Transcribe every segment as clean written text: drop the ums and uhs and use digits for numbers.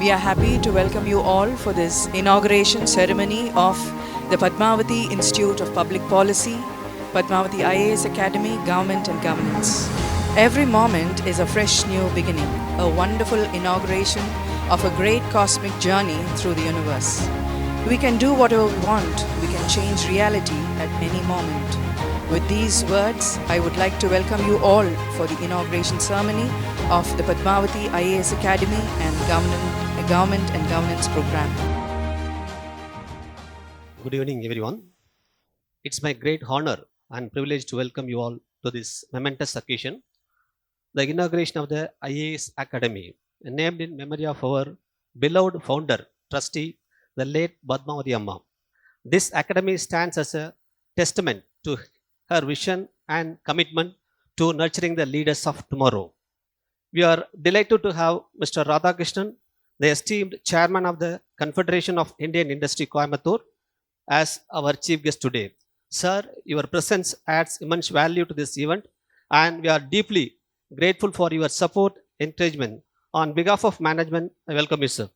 We are happy to welcome you all for this inauguration ceremony of the Padmavathi Institute of Public Policy, Padmavathi IAS Academy, Government and Governance. Every moment is a fresh new beginning, a wonderful inauguration of a great cosmic journey through the universe. We can do whatever we want, we can change reality at any moment. With these words, I would like to welcome you all for the inauguration ceremony of the Padmavathi IAS Academy and Government and Governance Program. Good evening, everyone. It's my great honor and privilege to welcome you all to this momentous occasion, the inauguration of the IAS Academy, named in memory of our beloved founder, trustee, the late Padmavathi Amma. This academy stands as a testament to her vision and commitment to nurturing the leaders of tomorrow. We are delighted to have Mr. Radhakrishnan, the esteemed chairman of the Confederation of Indian Industry Coimbatore, as our chief guest today. Sir, your presence adds immense value to this event, and we are deeply grateful for your support, encouragement. On behalf of management, I welcome you, sir.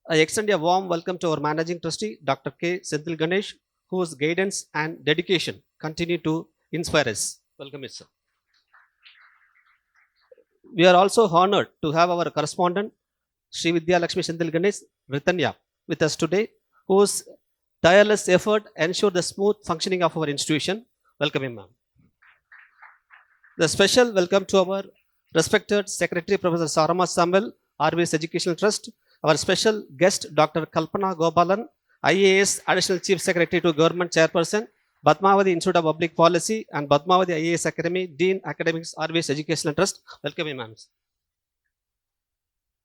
I extend a warm welcome to our managing trustee, Dr. K. Senthil Ganesh, whose guidance and dedication continue to inspire us. Welcome, you, sir. We are also honored to have our correspondent, Sri Vidya Lakshmi Senthil Ganesh, Ritanya, with us today, whose tireless effort ensure the smooth functioning of our institution. Welcome, ma'am. The special welcome to our respected Secretary, Professor Sarama Samuel, RVS Educational Trust, our special guest, Dr. Kalpana Gopalan, IAS Additional Chief Secretary to Government Chairperson, Padmavathi Institute of Public Policy, and Padmavathi IAS Academy, Dean Academics, RVS Educational Trust. Welcome, ma'am.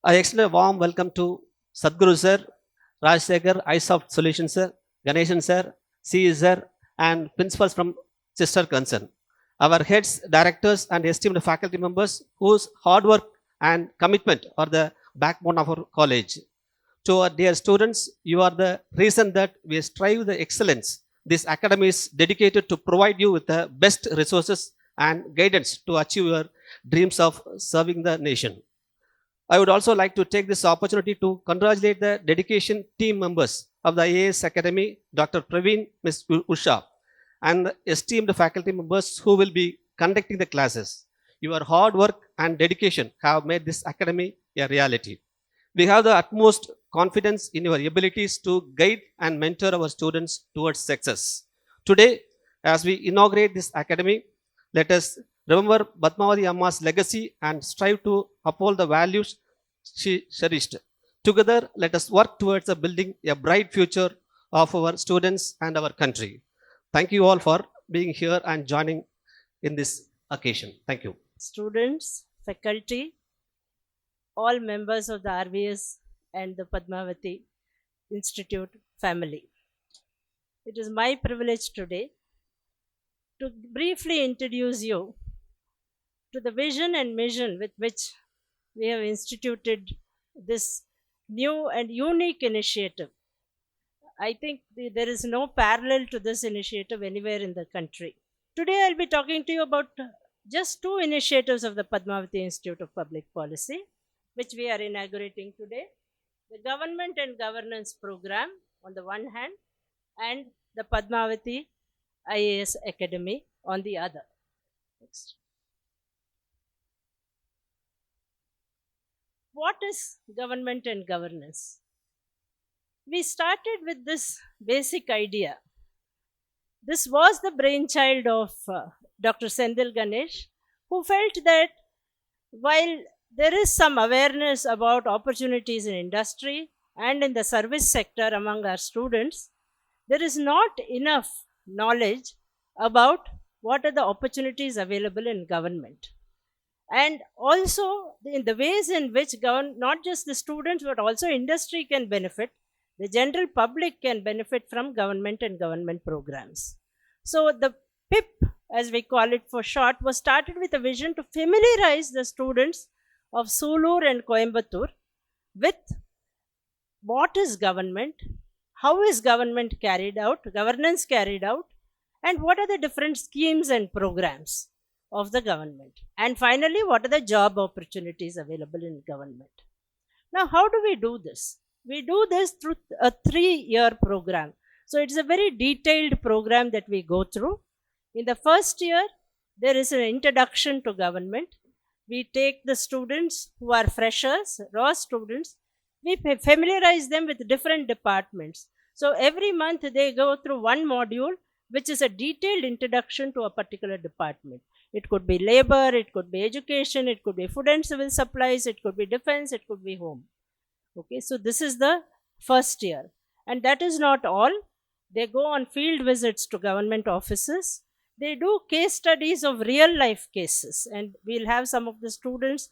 I extend a warm welcome to Sadhguru sir, Rajsekhar, iSoft Solutions sir, Ganeshan sir, CE sir, and principals from sister concern. Our heads, directors, and esteemed faculty members whose hard work and commitment are the backbone of our college. To our dear students, you are the reason that we strive the excellence. This academy is dedicated to provide you with the best resources and guidance to achieve your dreams of serving the nation. I would also like to take this opportunity to congratulate the dedication team members of the IAS Academy, Dr. Praveen, Ms. Usha, and the esteemed faculty members who will be conducting the classes. Your hard work and dedication have made this academy a reality. We have the utmost confidence in your abilities to guide and mentor our students towards success. Today, as we inaugurate this academy, let us remember Padmavathi Amma's legacy and strive to uphold the values she cherished. Together, let us work towards building a bright future of our students and our country. Thank you all for being here and joining in this occasion. Thank you. Students, faculty, all members of the RVS and the Padmavathi Institute family. It is my privilege today to briefly introduce you to the vision and mission with which we have instituted this new and unique initiative. I think there is no parallel to this initiative anywhere in the country. Today I'll be talking to you about just two initiatives of the Padmavathi Institute of Public Policy, which we are inaugurating today. The Government and Governance Program on the one hand, and the Padmavathi IAS Academy on the other. Next. What is government and governance? We started with this basic idea. This was the brainchild of Dr. Senthil Ganesh, who felt that while there is some awareness about opportunities in industry and in the service sector among our students, there is not enough knowledge about what are the opportunities available in government. And also in the ways in which not just the students but also industry can benefit, the general public can benefit from government and government programs. So the PIP, as we call it for short, was started with a vision to familiarize the students of Sulur and Coimbatore with what is government, how is government carried out, governance carried out, and what are the different schemes and programs. of the government. And finally, what are the job opportunities available in government? Now, how do we do this? We do this through a 3-year program. So it's a very detailed program that we go through. In the first year, there is an introduction to government. We take the students who are freshers, raw students, we familiarize them with different departments. So every month they go through one module, which is a detailed introduction to a particular department. It could be labor, it could be education, it could be food and civil supplies, it could be defense, it could be home. Okay, so this is the first year. And that is not all. They go on field visits to government offices. They do case studies of real life cases, and we'll have some of the students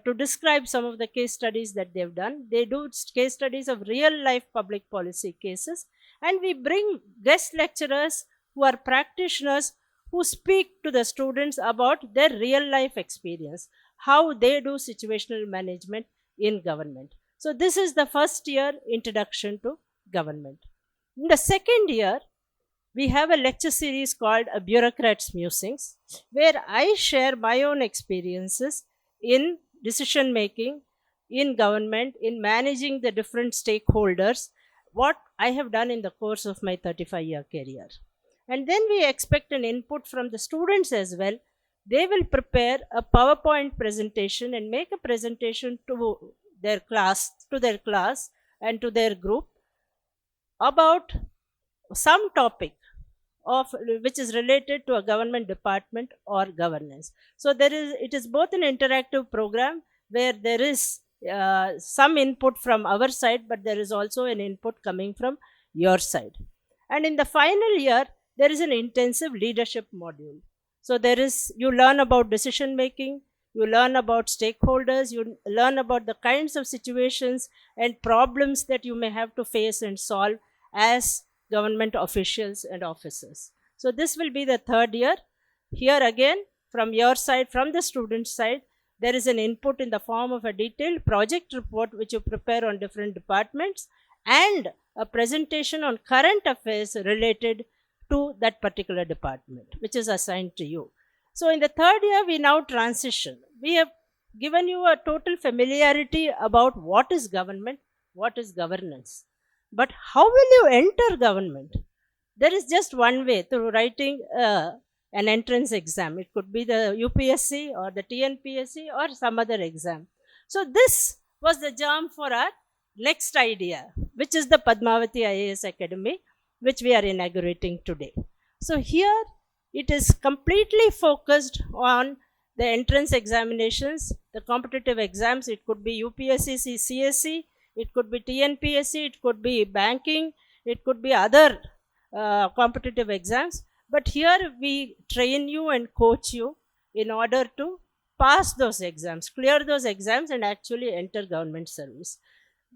to describe some of the case studies that they've done. They do case studies of real life public policy cases, and we bring guest lecturers who are practitioners who speak to the students about their real life experience, how they do situational management in government. So this is the first year introduction to government. In the second year, we have a lecture series called A Bureaucrat's Musings, where I share my own experiences in decision making, in government, in managing the different stakeholders, what I have done in the course of my 35-year career. And then we expect an input from the students as well. They will prepare a PowerPoint presentation and make a presentation to their class and to their group about some topic of which is related to a government department or governance. So it is both an interactive program where there is some input from our side, but there is also an input coming from your side. And in the final year, there is an intensive leadership module. So you learn about decision making, you learn about stakeholders, you learn about the kinds of situations and problems that you may have to face and solve as government officials and officers. So this will be the third year. Here again, from your side, from the student side, there is an input in the form of a detailed project report which you prepare on different departments and a presentation on current affairs related to that particular department, which is assigned to you. So in the third year, we now transition. We have given you a total familiarity about what is government, what is governance. But how will you enter government? There is just one way, through writing an entrance exam. It could be the UPSC or the TNPSC or some other exam. So this was the germ for our next idea, which is the Padmavathi IAS Academy, which we are inaugurating today. So here it is completely focused on the entrance examinations, the competitive exams. It could be UPSC, CSC, it could be TNPSC, it could be banking, it could be other competitive exams. But here we train you and coach you in order to pass those exams, clear those exams and actually enter government service.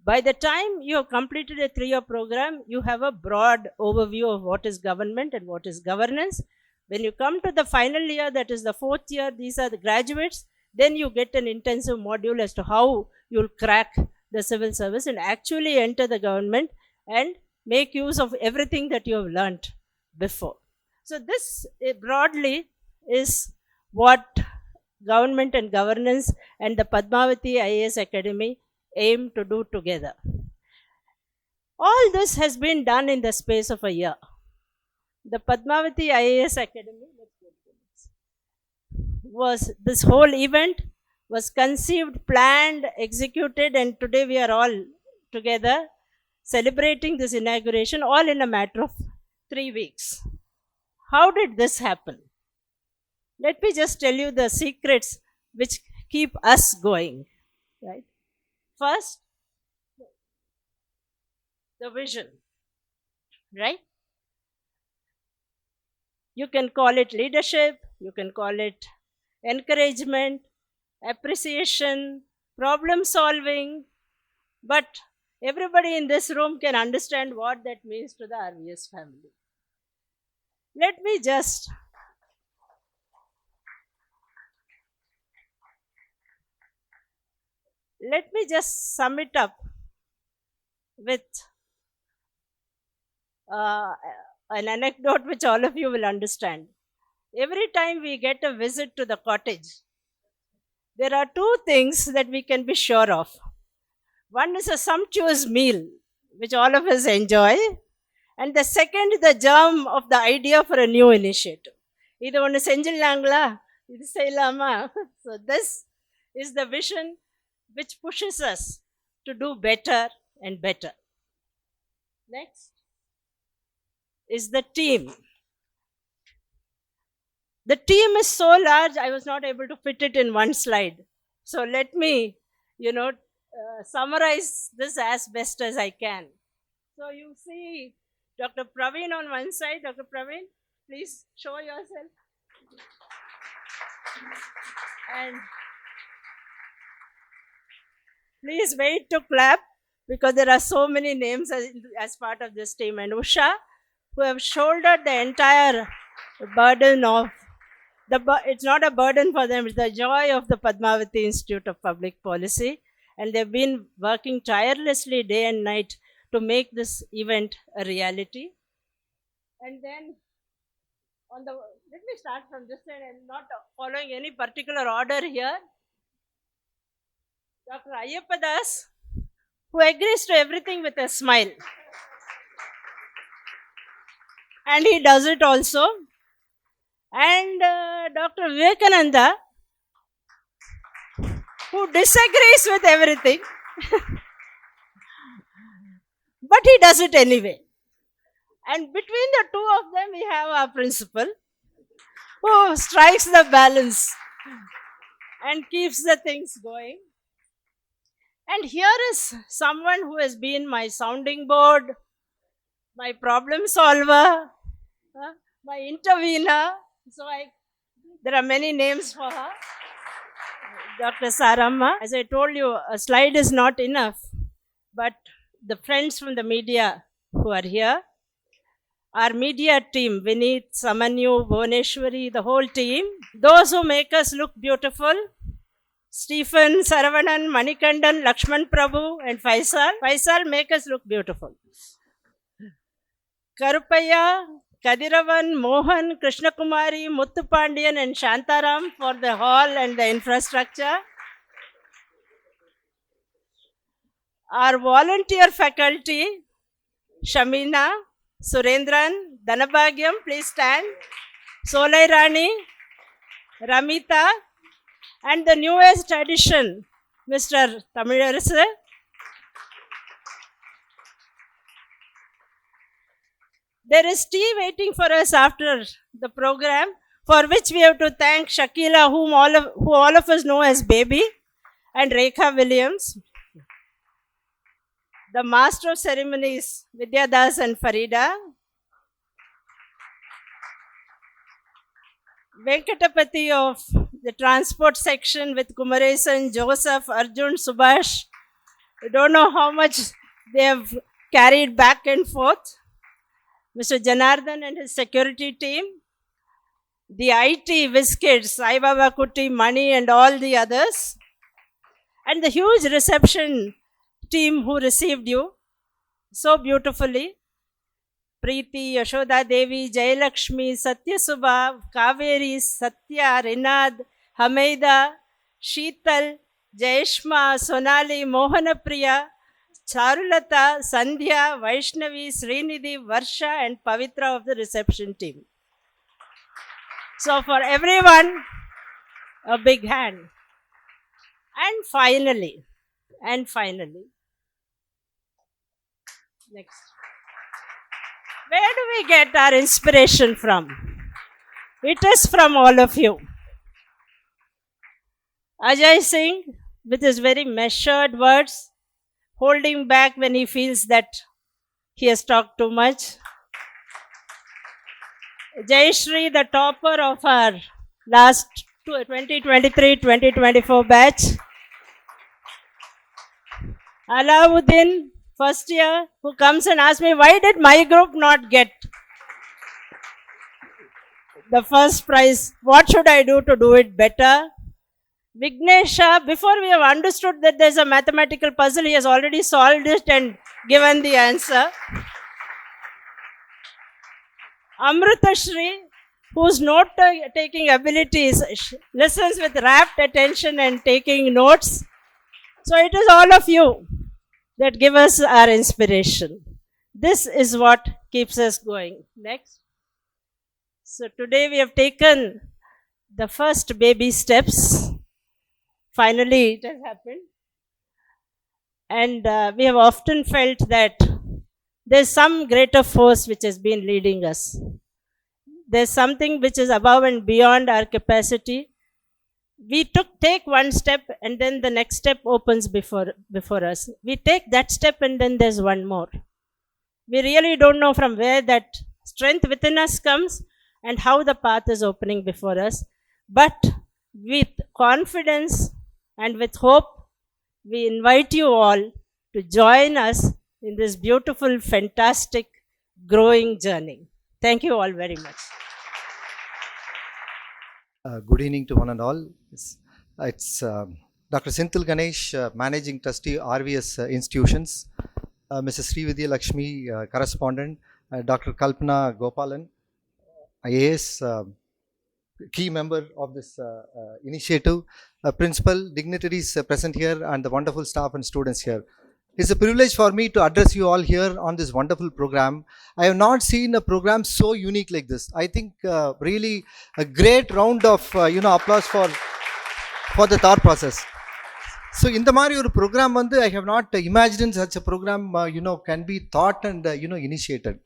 By the time you have completed a 3-year program, you have a broad overview of what is government and what is governance. When you come to the final year, that is the 4th year, these are the graduates, then you get an intensive module as to how you'll crack the civil service and actually enter the government and make use of everything that you have learnt before. So this broadly is what government and governance and the Padmavathi IAS Academy aim to do together. All this has been done in the space of a year. The Padmavathi IAS Academy this whole event was conceived, planned, executed, and today we are all together celebrating this inauguration all in a matter of 3 weeks. How did this happen? Let me just tell you the secrets which keep us going, right? First, the vision, right? You can call it leadership, you can call it encouragement, appreciation, problem solving, but everybody in this room can understand what that means to the RVS family. Let me just sum it up with an anecdote which all of you will understand. every time we get a visit to the cottage, there are two things that we can be sure of. One is a sumptuous meal, which all of us enjoy, and the second is the germ of the idea for a new initiative. இது ஒன்று செஞ்சிடலாங்களா, இது செய்யலாமா? So this is the vision which pushes us to do better and better. Next is the team. The team is so large, I was not able to fit it in one slide. So let me, summarize this as best as I can. So you see Dr. Praveen on one side. Dr. Praveen, please show yourself. And please wait to clap because there are so many names as part of this team. And Usha, who have shouldered the entire burden of it's not a burden for them, it's the joy of the Padmavathi Institute of Public Policy. And they've been working tirelessly day and night to make this event a reality. And then let me start from this side. I'm not following any particular order here. Dr. Ayappadas, who agrees to everything with a smile. And he does it also. And Dr. Vivekananda, who disagrees with everything, but he does it anyway. And between the two of them, we have our principal, who strikes the balance and keeps the things going. And here is someone who has been my sounding board, my problem solver, my intervener. So there are many names for her. Dr. Saramma. As I told you, a slide is not enough, but the friends from the media who are here, our media team, Vineet, Samanyu, Bhuvaneshwari, the whole team, those who make us look beautiful, Stephen, Saravanan, Manikandan, Lakshman Prabhu, and Faisal. Faisal make us look beautiful. Karupaya, Kadiravan, Mohan, Krishna Kumari, Muthu Pandian, and Shantaram for the hall and the infrastructure. Our volunteer faculty, Shamina, Surendran, Dhanabhagyam, please stand, Solai Rani, Ramita, and the newest addition, Mr. Tamilarasu. There is tea waiting for us after the program, for which we have to thank Shakila, who all of us know as Baby, and Rekha Williams. The Master of Ceremonies, Vidyadas and Farida. Venkatapati of the transport section with Kumaresan, Joseph, Arjun, Subhash. I don't know how much they have carried back and forth. Mr. Janardhan and his security team, the IT WizKids, Sai Baba Kutti, Mani, and all the others, and the huge reception team who received you so beautifully. Preeti, Yashoda Devi, Jayalakshmi, Satya Subha, Kaveri, Satya, Rinad, Hameda, Sheetal, Jayeshma, Sonali, Mohanapriya, Charulata, Sandhya, Vaishnavi, Srinidhi, Varsha, and Pavitra of the reception team. So for everyone, a big hand. And finally, next. Where do we get our inspiration from? It is from all of you. Ajay Singh, with his very measured words, holding back when he feels that he has talked too much. Jayashri, the topper of our last 2023-2024 batch. Alauddin, first year, who comes and asks me, why did my group not get the first prize? What should I do to do it better? Vignesha, before we have understood that there's a mathematical puzzle, he has already solved it and given the answer. Amrutashri, whose note-taking abilities listens with rapt attention and taking notes. So it is all of you that give us our inspiration. This is what keeps us going. Next. So today we have taken the first baby steps. Finally, it has happened. And we have often felt that there's some greater force which has been leading us. There's something which is above and beyond our capacity. We take one step and then the next step opens before us. We take that step and then there's one more. We really don't know from where that strength within us comes and how the path is opening before us. But with confidence and with hope, we invite you all to join us in this beautiful, fantastic, growing journey. Thank you all very much. Good evening to one and all. It's Dr. Senthil Ganesh, Managing Trustee, RVS Institutions, Mrs. Srividya Lakshmi, Correspondent, Dr. Kalpana Gopalan, IAS, key member of this initiative, principal, dignitaries present here, and the wonderful staff and students here. It's a privilege for me to address you all here on this wonderful program. I have not seen a program so unique like this. I think really a great round of applause for the thought process. So in the Mario program, I have not imagined such a program can be thought and initiated.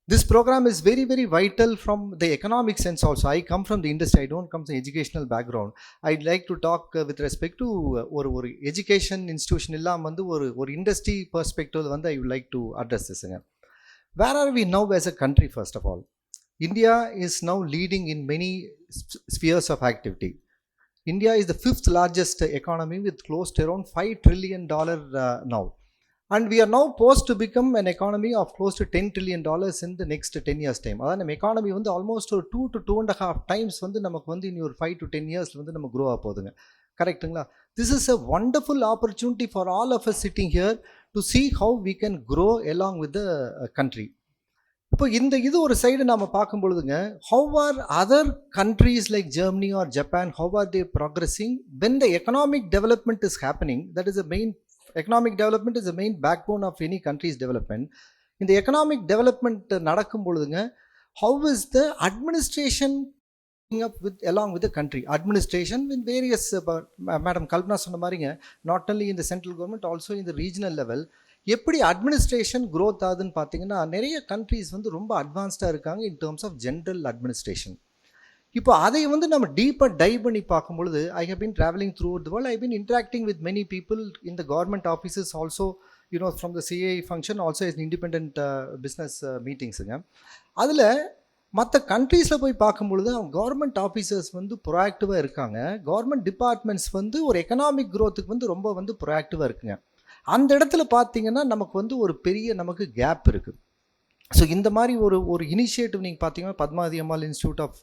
This program is very, very vital from the economic sense also. I come from the industry. I don't come from educational background. I'd like to talk with respect to or education institution or industry perspective. I would like to address this. Where are we now as a country, first of all? India is now leading in many spheres of activity. India is the 5th largest economy with close to around $5 trillion now. And we are now poised to become an economy of close to $10 trillion in the next 10 years time. That economy is almost 2 to 2.5 times in 5 to 10 years grow up. Correct? This is a wonderful opportunity for all of us sitting here to see how we can grow along with the country. In the side, how are other countries like Germany or Japan, how are they progressing? When the economic development is happening, that is the main economic development is the main backbone of any country's development. In the economic development, how is the administration up along with the country? Administration in various, Madam Kalpana Sonamaringa, not only in the central government, also in the regional level. எப்படி administration growth ஆகுதுன்னு பார்த்தீங்கன்னா நிறைய countries ரொம்ப அட்வான்ஸ்டாக இருக்காங்க in terms of general administration. இப்போ அதை நம்ம டீப்பாக டைவ் பண்ணி பார்க்கும்பொழுது I have been traveling throughout the world. I have been interacting with many people in the government offices also, from the CA function also as independent business meetingsங்க. அதில் மற்ற கண்ட்ரீஸில் போய் பார்க்கும்பொழுது அவங்க கவர்மெண்ட் ஆஃபீஸர்ஸ் ப்ரோஆக்டிவாக இருக்காங்க. கவர்மெண்ட் டிபார்ட்மெண்ட்ஸ் ஒரு economic க்ரோத்துக்கு ரொம்ப ப்ரோஆக்டிவாக இருக்குங்க. அந்த இடத்துல பார்த்தீங்கன்னா நமக்கு ஒரு பெரிய நமக்கு கேப் இருக்குது. ஸோ இந்த மாதிரி ஒரு இனிஷியேட்டிவ் நீங்கள் பார்த்தீங்கன்னா Padmavathi Ammal institute of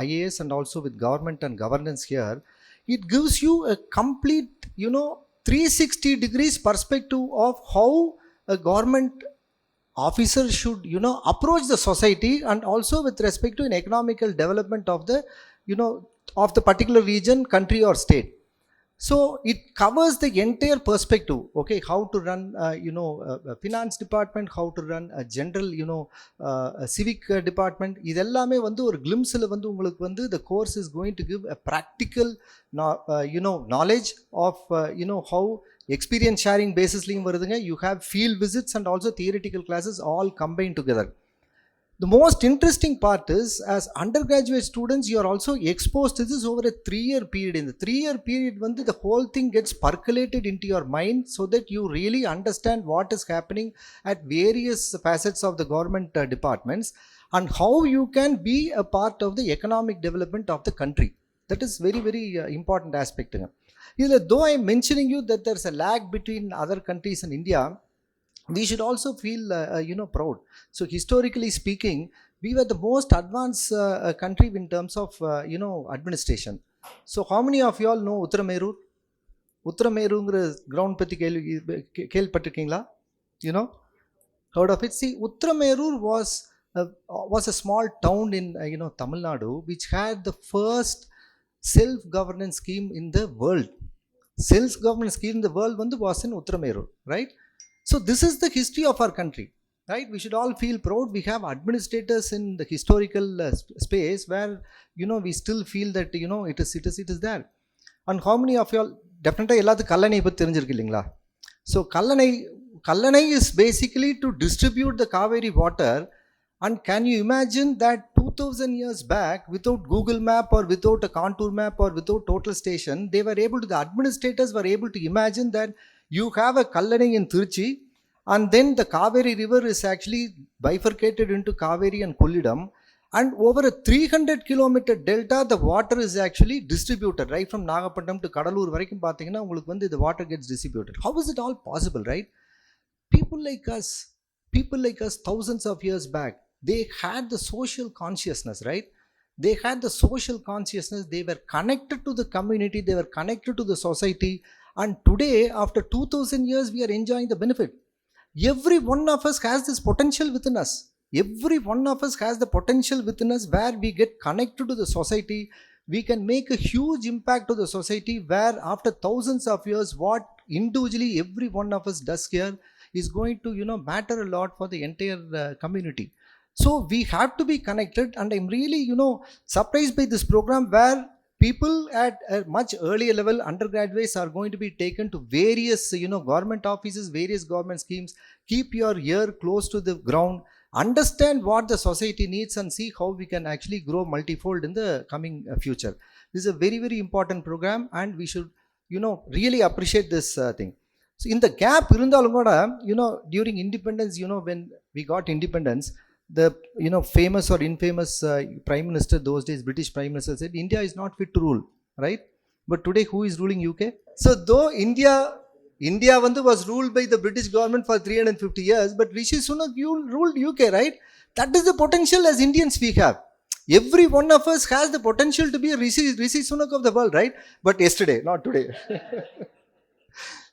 IAS and also with government and governance here, it gives you a complete 360 degrees perspective of how a government officer should approach the society and also with respect to an economical development of the of the particular region, country or state. So it covers the entire perspective. Okay, how to run a finance department, how to run a general a civic department. இதெல்லாமே ஒரு glimpseல உங்களுக்கு the course is going to give a practical knowledge of how experience sharing basisலயும் வருதுங்க. You have field visits and also theoretical classes all combined together. The most interesting part is, as undergraduate students, you are also exposed to this over a 3-year period. In the 3-year period, the whole thing gets percolated into your mind so that you really understand what is happening at various facets of the government departments and how you can be a part of the economic development of the country. That is very, very important aspect. Though I am mentioning you that there is a lag between other countries and India, we should also feel proud. So historically speaking, we were the most advanced country in terms of administration. So how many of you all know Uttaramerungra ground பத்தி கேள்விப்பட்டிருக்கீங்களா? Heard of it? See, Uttaramerur was was a small town in Tamil Nadu which had the first self-governance scheme in the world. Self-governance scheme in the world was in Uttarameru, right? So this is the history of our country, right? We should all feel proud. We have administrators in the historical space where we still feel that it is there. And how many of you all definitely எல்லாத்துக்கும் கல்லணை பற்றி தெரிஞ்சிருக்கு இல்லைங்களா? So Kallanai is basically to distribute the Kaveri water. And can you imagine that 2000 years back, without Google map or without a contour map or without total station, the administrators were able to imagine that you have a Kallanai in Tiruchi, and then the Kaveri river is actually bifurcated into Kaveri and Kollidam, and over a 300 kilometer delta, the water is actually distributed, right from Nagapattinam to Kadalur varaikkum pathina ungalku the water gets distributed. How is it all possible, right? People like us thousands of years back, they had the social consciousness, right? They had the social consciousness. They were connected to the community. They were connected to the society. And today, after 2000 years, we are enjoying the benefit. Every one of us has this potential within us. Every one of us has the potential within us where we get connected to the society. We can make a huge impact to the society where after thousands of years, what individually every one of us does here is going to matter a lot for the entire community. So we have to be connected, and I'm really surprised by this program where people at a much earlier level, undergraduates, are going to be taken to various government offices, various government schemes. Keep your ear close to the ground, understand what the society needs, and see how we can actually grow multifold in the coming future. This is a very, very important program, and we should really appreciate this thing. So in the gap irundhalum kuda during independence, when we got independence, the famous or infamous prime minister those days, British prime minister, said India is not fit to rule, right? But today who is ruling UK? So though India was ruled by the British government for 350 years, but Rishi Sunak ruled UK, right? That is the potential as Indians we have. Every one of us has the potential to be a Rishi Sunak of the world, right? But yesterday, not today.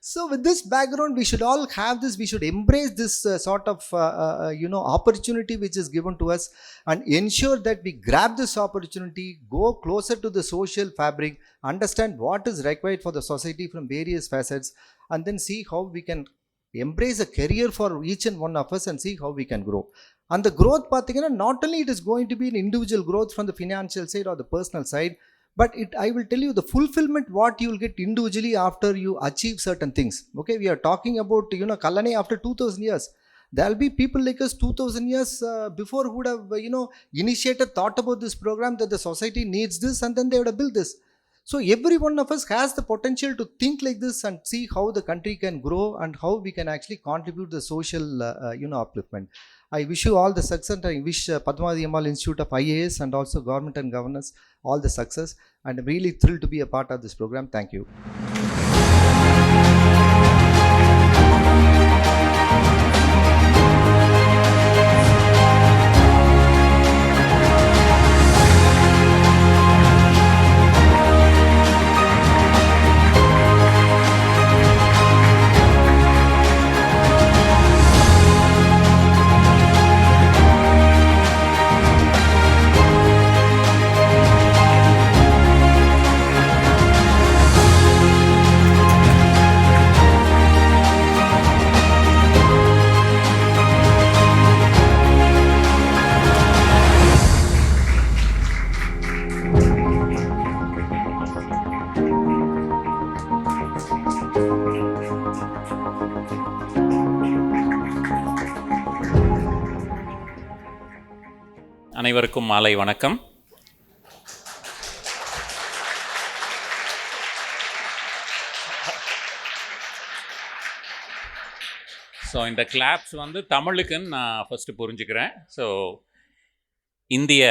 So with this background, we should all have this, we should embrace this sort of opportunity which is given to us, and ensure that we grab this opportunity, go closer to the social fabric, understand what is required for the society from various facets, and then see how we can embrace a career for each and one of us and see how we can grow. And the growth pathina, not only it is going to be an individual growth from the financial side or the personal side, but I will tell you the fulfillment what you will get individually after you achieve certain things. Okay, we are talking about Kallanai after 2000 years. There will be people like us 2000 years before who would have initiated, thought about this program, that the society needs this, and then they would have built this. So every one of us has the potential to think like this and see how the country can grow and how we can actually contribute the social upliftment. I wish you all the success. I wish Padmavathi Institute of IAS and also Government and Governance all the success, and I'm really thrilled to be a part of this program. Thank you. அனைவருக்கும் மாலை வணக்கம். So இந்த claps தமிழுக்குன்னு நான் first புரிஞ்சுக்கிறேன். So இந்திய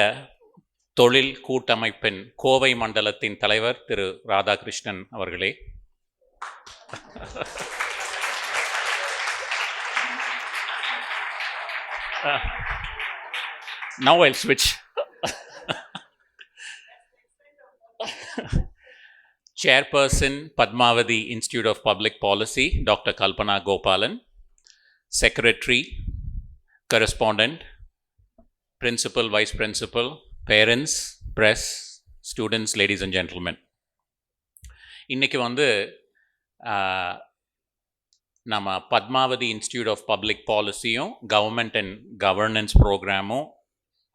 தொழில் கூட்டமைப்பின் கோவை மண்டலத்தின் தலைவர் திரு ராதாகிருஷ்ணன் அவர்களே, now I'll switch. Chairperson, Padmavathi Institute of Public Policy, Dr. Kalpana Gopalan. Secretary, Correspondent, principal, vice principal, parents, press, students, ladies and gentlemen. இன்னைக்கு வந்து நம்ம பத்மாவதி இன்ஸ்டியூட் ஆஃப் பப்ளிக் பாலிசியும் கவர்மெண்ட் அண்ட் கவர்னன்ஸ் ப்ரோக்ராமும்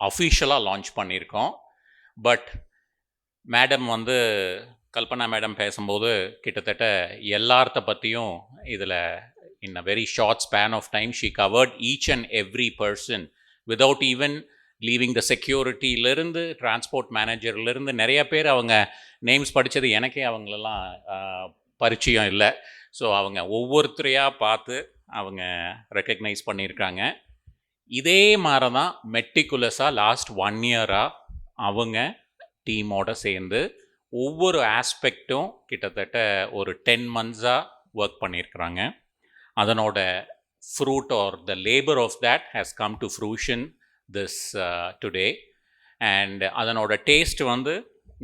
அஃபிஷியலாக லான்ச் பண்ணியிருக்கோம். பட் மேடம் வந்து Kalpana madam பேசும்போது கிட்டத்தட்ட எல்லார்த்த பற்றியும் இதில் in a very short span of time she covered each and every person without even leaving the securityலேருந்து டிரான்ஸ்போர்ட் மேனேஜர்லேருந்து நிறைய பேர் அவங்க நேம்ஸ் படித்தது எனக்கே அவங்களெல்லாம் பரிச்சயம் இல்லை. ஸோ அவங்க ஒவ்வொருத்தரையாக பார்த்து அவங்க ரெக்கக்னைஸ் பண்ணியிருக்காங்க. இதே மாதிரி தான் மெட்டிகுலஸாக லாஸ்ட் 1 இயராக அவங்க டீமோட சேர்ந்து ஒவ்வொரு ஆஸ்பெக்டும் கிட்டத்தட்ட ஒரு 10 months-ஆக ஒர்க் பண்ணியிருக்கிறாங்க. அதனோட fruit or the labor of that has come to fruition this today. And அதனோட டேஸ்ட் வந்து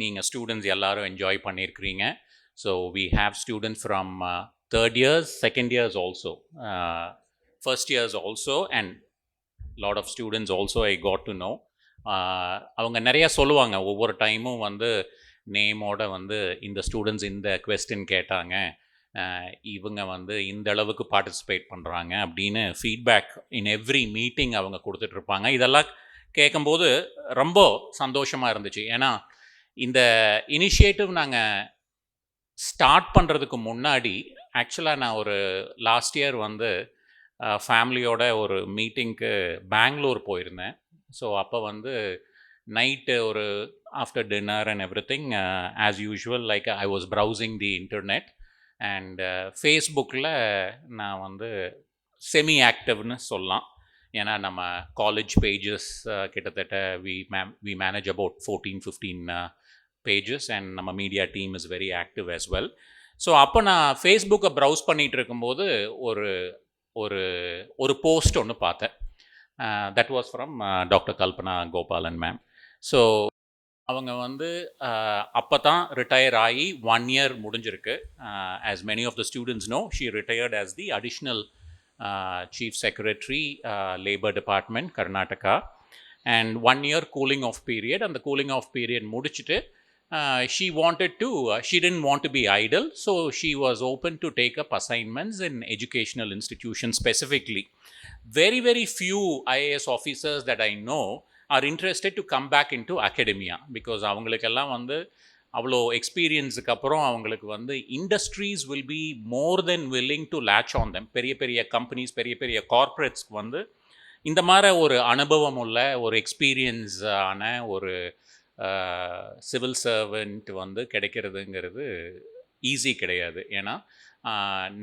நீங்கள் ஸ்டூடெண்ட்ஸ் எல்லாரும் என்ஜாய் பண்ணியிருக்கிறீங்க. So we have students from third years, second years also, first years also, and lot of students also I got to know. அவங்க நிறைய சொல்லுவாங்க ஒவ்வொரு டைமும் வந்து நேமோட வந்து இந்த ஸ்டூடெண்ட்ஸ் இந்த கொஸ்டின் கேட்டாங்க, இவங்க வந்து இந்த அளவுக்கு பார்ட்டிசிபேட் பண்ணுறாங்க அப்படின்னு ஃபீட்பேக் இன் எவ்ரி மீட்டிங் அவங்க கொடுத்துட்ருப்பாங்க. இதெல்லாம் கேட்கும்போது ரொம்ப சந்தோஷமாக இருந்துச்சு. ஏன்னா இந்த இனிஷியேட்டிவ் நாங்கள் ஸ்டார்ட் பண்ணுறதுக்கு முன்னாடி ஆக்சுவலாக நான் ஒரு லாஸ்ட் இயர் வந்து ஃபேமிலியோட ஒரு மீட்டிங்க்கு பெங்களூர் போயிருந்தேன். ஸோ அப்போ வந்து நைட்டு ஒரு after dinner and everything as usual like I was browsing the internet and ஃபேஸ்புக்கில் நான் வந்து செமி ஆக்டிவ்னு சொல்லலாம். ஏன்னா நம்ம காலேஜ் பேஜஸ் கிட்டத்தட்ட we manage about 14-15 pages and நம்ம media team is very active as well. So அப்போ நான் ஃபேஸ்புக்கை ப்ரௌஸ் பண்ணிகிட்டு இருக்கும்போது ஒரு ஒரு ஒரு போஸ்ட் ஒன்று பார்த்தேன். That was from doctor Kalpana Gopalan ma'am. So அவங்க வந்து அப்போ தான் ரிட்டையர் ஆகி 1 year முடிஞ்சிருக்கு. as many of the students know, she retired as the additional chief secretary, labor department, Karnataka, and 1 year cooling off period. And the cooling off period முடிச்சிட்டு she didn't want to be idle, so she was open to take up assignments in educational institutions specifically. Very, very few IAS officers that I know are interested to come back into academia because அவங்களுக்கெல்லாம் வந்து அவ்வளோ எக்ஸ்பீரியன்ஸுக்கு அப்புறம் அவங்களுக்கு வந்து industries will be more then willing to latch on them. பெரிய பெரிய companies, பெரிய பெரிய கார்ப்பரேட்ஸ்க்கு வந்து இந்த மாதிரி ஒரு அனுபவம் உள்ள ஒரு எக்ஸ்பீரியன்ஸ் ஆன ஒரு சிவில் சர்வெண்ட் வந்து கிடைக்கிறதுங்கிறது ஈஸி கிடையாது. ஏன்னா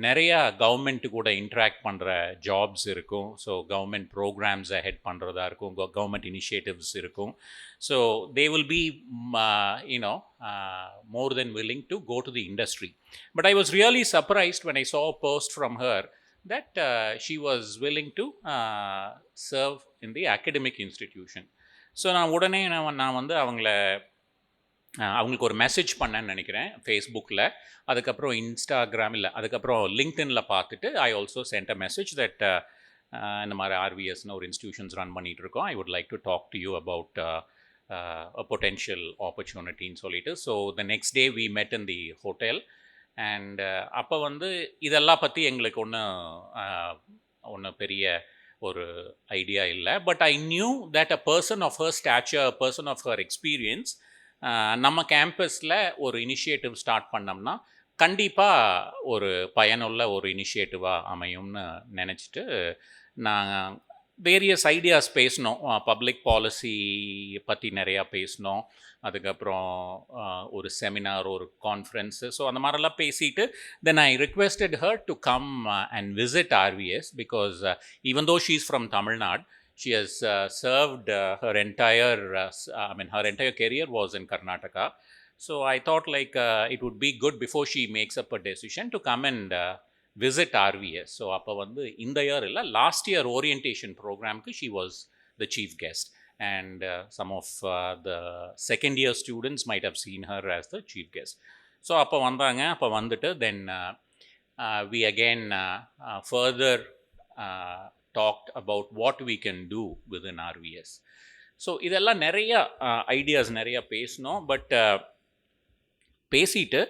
நிறையா கவர்மெண்ட்டு கூட இன்ட்ராக்ட் பண்ணுற ஜாப்ஸ் இருக்கும். ஸோ கவர்மெண்ட் ப்ரோக்ராம்ஸை ஹெட் பண்ணுறதா இருக்கும், கவர்மெண்ட் இனிஷியேட்டிவ்ஸ் இருக்கும். So they will be more than willing to go to the industry. But I was really surprised when I saw a post from her that she was willing to serve in the academic institution. So நான் உடனே நான் வந்து அவங்களுக்கு ஒரு message பண்ணேன்னு நினைக்கிறேன் ஃபேஸ்புக்கில். அதுக்கப்புறம் இன்ஸ்டாகிராம் இல்லை, அதுக்கப்புறம் லிங்க்டின்ல பார்த்துட்டு I also sent a message that இந்த மாதிரி ஆர்விஎஸ்னு ஒரு இன்ஸ்டியூஷன்ஸ் ரன் பண்ணிகிட்டு இருக்கோம், I would like to talk to you about a potential opportunityன்னு சொல்லிட்டு. So the next day we met in the hotel and அப்போ வந்து இதெல்லாம் பற்றி எங்களுக்கு ஒன்றும் பெரிய ஒரு ஐடியா இல்லை. But I knew that a person of her stature, person of her experience நம்ம கேம்பஸில் ஒரு இனிஷியேட்டிவ் ஸ்டார்ட் பண்ணோம்னா கண்டிப்பாக ஒரு பயனுள்ள ஒரு இனிஷியேட்டிவாக அமையும்னு நினச்சிட்டு நான் வேரியஸ் ஐடியாஸ் பேசினோம். பப்ளிக் பாலிசி பற்றி நிறையா பேசினோம். அதுக்கப்புறம் ஒரு செமினார், ஒரு கான்ஃபரன்ஸு, ஸோ அந்த மாதிரிலாம் பேசிட்டு then I requested her to come and visit RVS because even though she is from Tamil Nadu, she has served her entire career was in Karnataka. So I thought like it would be good before she makes up a decision to come and visit RVS. So அப்போ வந்து இந்த year இல்லை, last year orientation ப்ரோக்ராம்க்கு she was the chief guest and some of the second year students might have seen her as the chief guest. So அப்போ வந்தாங்க. அப்போ வந்துட்டு then we again further talked about what we can do within RVS. So இதெல்லாம் நிறைய ideas நிறைய பேசினோம். But பேசிட்டு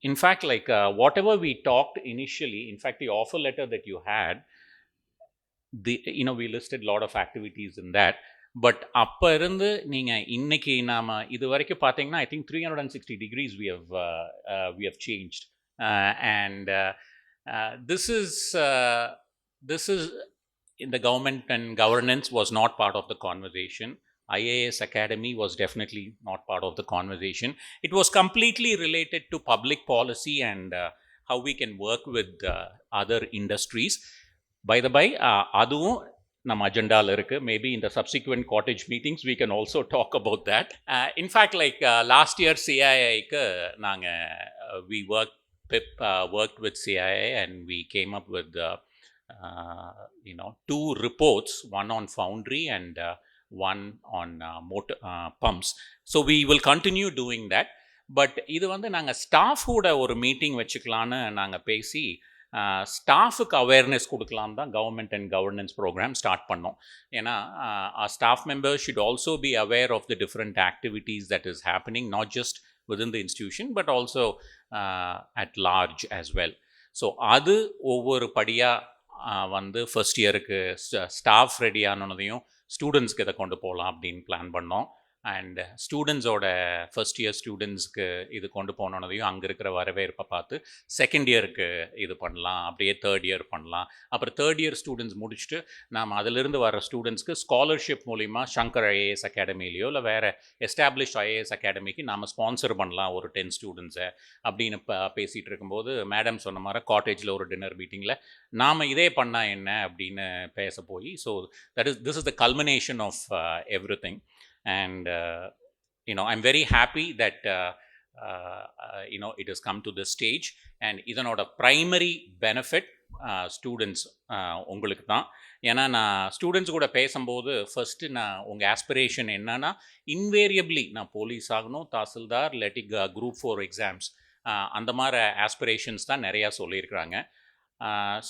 in fact like whatever we talked initially, in fact the offer letter that you had, we listed lot of activities in that. பட் அப்போ இருந்து நீங்கள் இன்னைக்கு நாம் இது வரைக்கும் பார்த்தீங்கன்னா I think 360 degrees we have changed. And this is in the government and governance was not part of the conversation. IAS Academy was definitely not part of the conversation. It was completely related to public policy and how we can work with other industries. By the by, அதுவும் நம்ம அஜெண்டாவில் இருக்குது. Maybe இந்த subsequent cottage meetings we can also talk about that. In fact, like last year CIIக்கு நாங்கள் we worked with CII and we came up with 2 reports, one on foundry and one on motor pumps. So we will continue doing that. But இது வந்து நாங்கள் ஸ்டாஃபோட ஒரு meeting வச்சுக்கலான்னு நாங்கள் பேசி ஸ்டாஃபுக்கு awareness கொடுக்கலாம் தான் government and governance programme start பண்ணோம். ஏன்னா staff members should also be aware of the different activities that is happening, not just within the institution but also at large as well. So அது ஒவ்வொரு படியாக வந்து first இயருக்கு staff ready ஆனதையும் ஸ்டூடெண்ட்ஸ்க்கு இதை கொண்டு போகலாம் அப்படின்னு பிளான் பண்ணோம். அண்ட் ஸ்டூடெண்ட்ஸோட ஃபர்ஸ்ட் இயர் ஸ்டூடெண்ட்ஸ்க்கு இது கொண்டு போனதையும் அங்கே இருக்கிற வரவேற்பை பார்த்து செகண்ட் இயருக்கு இது பண்ணலாம், அப்படியே தேர்ட் இயர் பண்ணலாம். அப்புறம் தேர்ட் இயர் ஸ்டூடெண்ட்ஸ் முடிச்சுட்டு நாம் அதிலிருந்து வர ஸ்டூடெண்ட்ஸ்க்கு ஸ்காலர்ஷிப் மூலிமா சங்கர் IAS அகாடமிலேயோ இல்லை வேறு எஸ்டாப்ளிஷ்ட் IAS அகாடமிக்கு நாம் ஸ்பான்சர் பண்ணலாம் ஒரு 10 ஸ்டூடெண்ட்ஸை அப்படின்னு பேசிகிட்டு இருக்கும்போது மேடம் சொன்ன மாதிரி காட்டேஜில் ஒரு டின்னர் மீட்டிங்கில் நாம் இதே பண்ணால் என்ன அப்படின்னு பேச போய், so this is the culmination of everything. And I'm very happy that it has come to this stage. And இதனோட primary benefit ஸ்டூடெண்ட்ஸ் உங்களுக்கு தான். ஏன்னா நான் ஸ்டூடெண்ட்ஸ் கூட பேசும்போது ஃபஸ்ட்டு நான் உங்கள் ஆஸ்பிரேஷன் என்னன்னா, இன்வேரியபிளி நான் போலீஸ் ஆகணும், தாசில்தார், இல்லாட்டி குரூப் 4 எக்ஸாம்ஸ், அந்த மாதிரி ஆஸ்பிரேஷன்ஸ் தான் நிறையா சொல்லியிருக்கிறாங்க.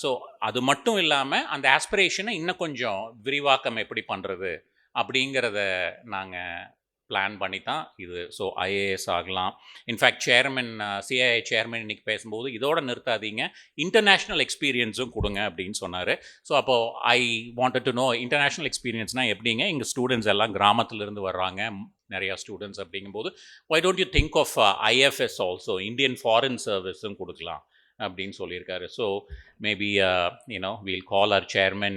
ஸோ அது மட்டும் இல்லாமல் அந்த ஆஸ்பிரேஷனை இன்னும் கொஞ்சம் விரிவாக்கம் எப்படி பண்ணுறது அப்படிங்கிறத நாங்கள் பிளான் பண்ணி தான் இது. ஸோ IAS ஆகலாம். இன்ஃபேக்ட் சேர்மன், CII சேர்மன் இன்றைக்கி பேசும்போது இதோடு நிறுத்தாதீங்க, இன்டர்நேஷ்னல் எக்ஸ்பீரியன்ஸும் கொடுங்க அப்படின்னு சொன்னார். ஸோ அப்போது I wanted to know international எக்ஸ்பீரியன்ஸ்னால் எப்படிங்க, இங்கே ஸ்டூடெண்ட்ஸ் எல்லாம் கிராமத்துலேருந்து வர்றாங்க நிறையா ஸ்டூடெண்ட்ஸ் அப்படிங்கும்போது why don't you think of IFS also, Indian foreign சர்வீஸும் கொடுக்கலாம் அப்படின்னு சொல்லியிருக்காரு. So maybe we'll call our chairman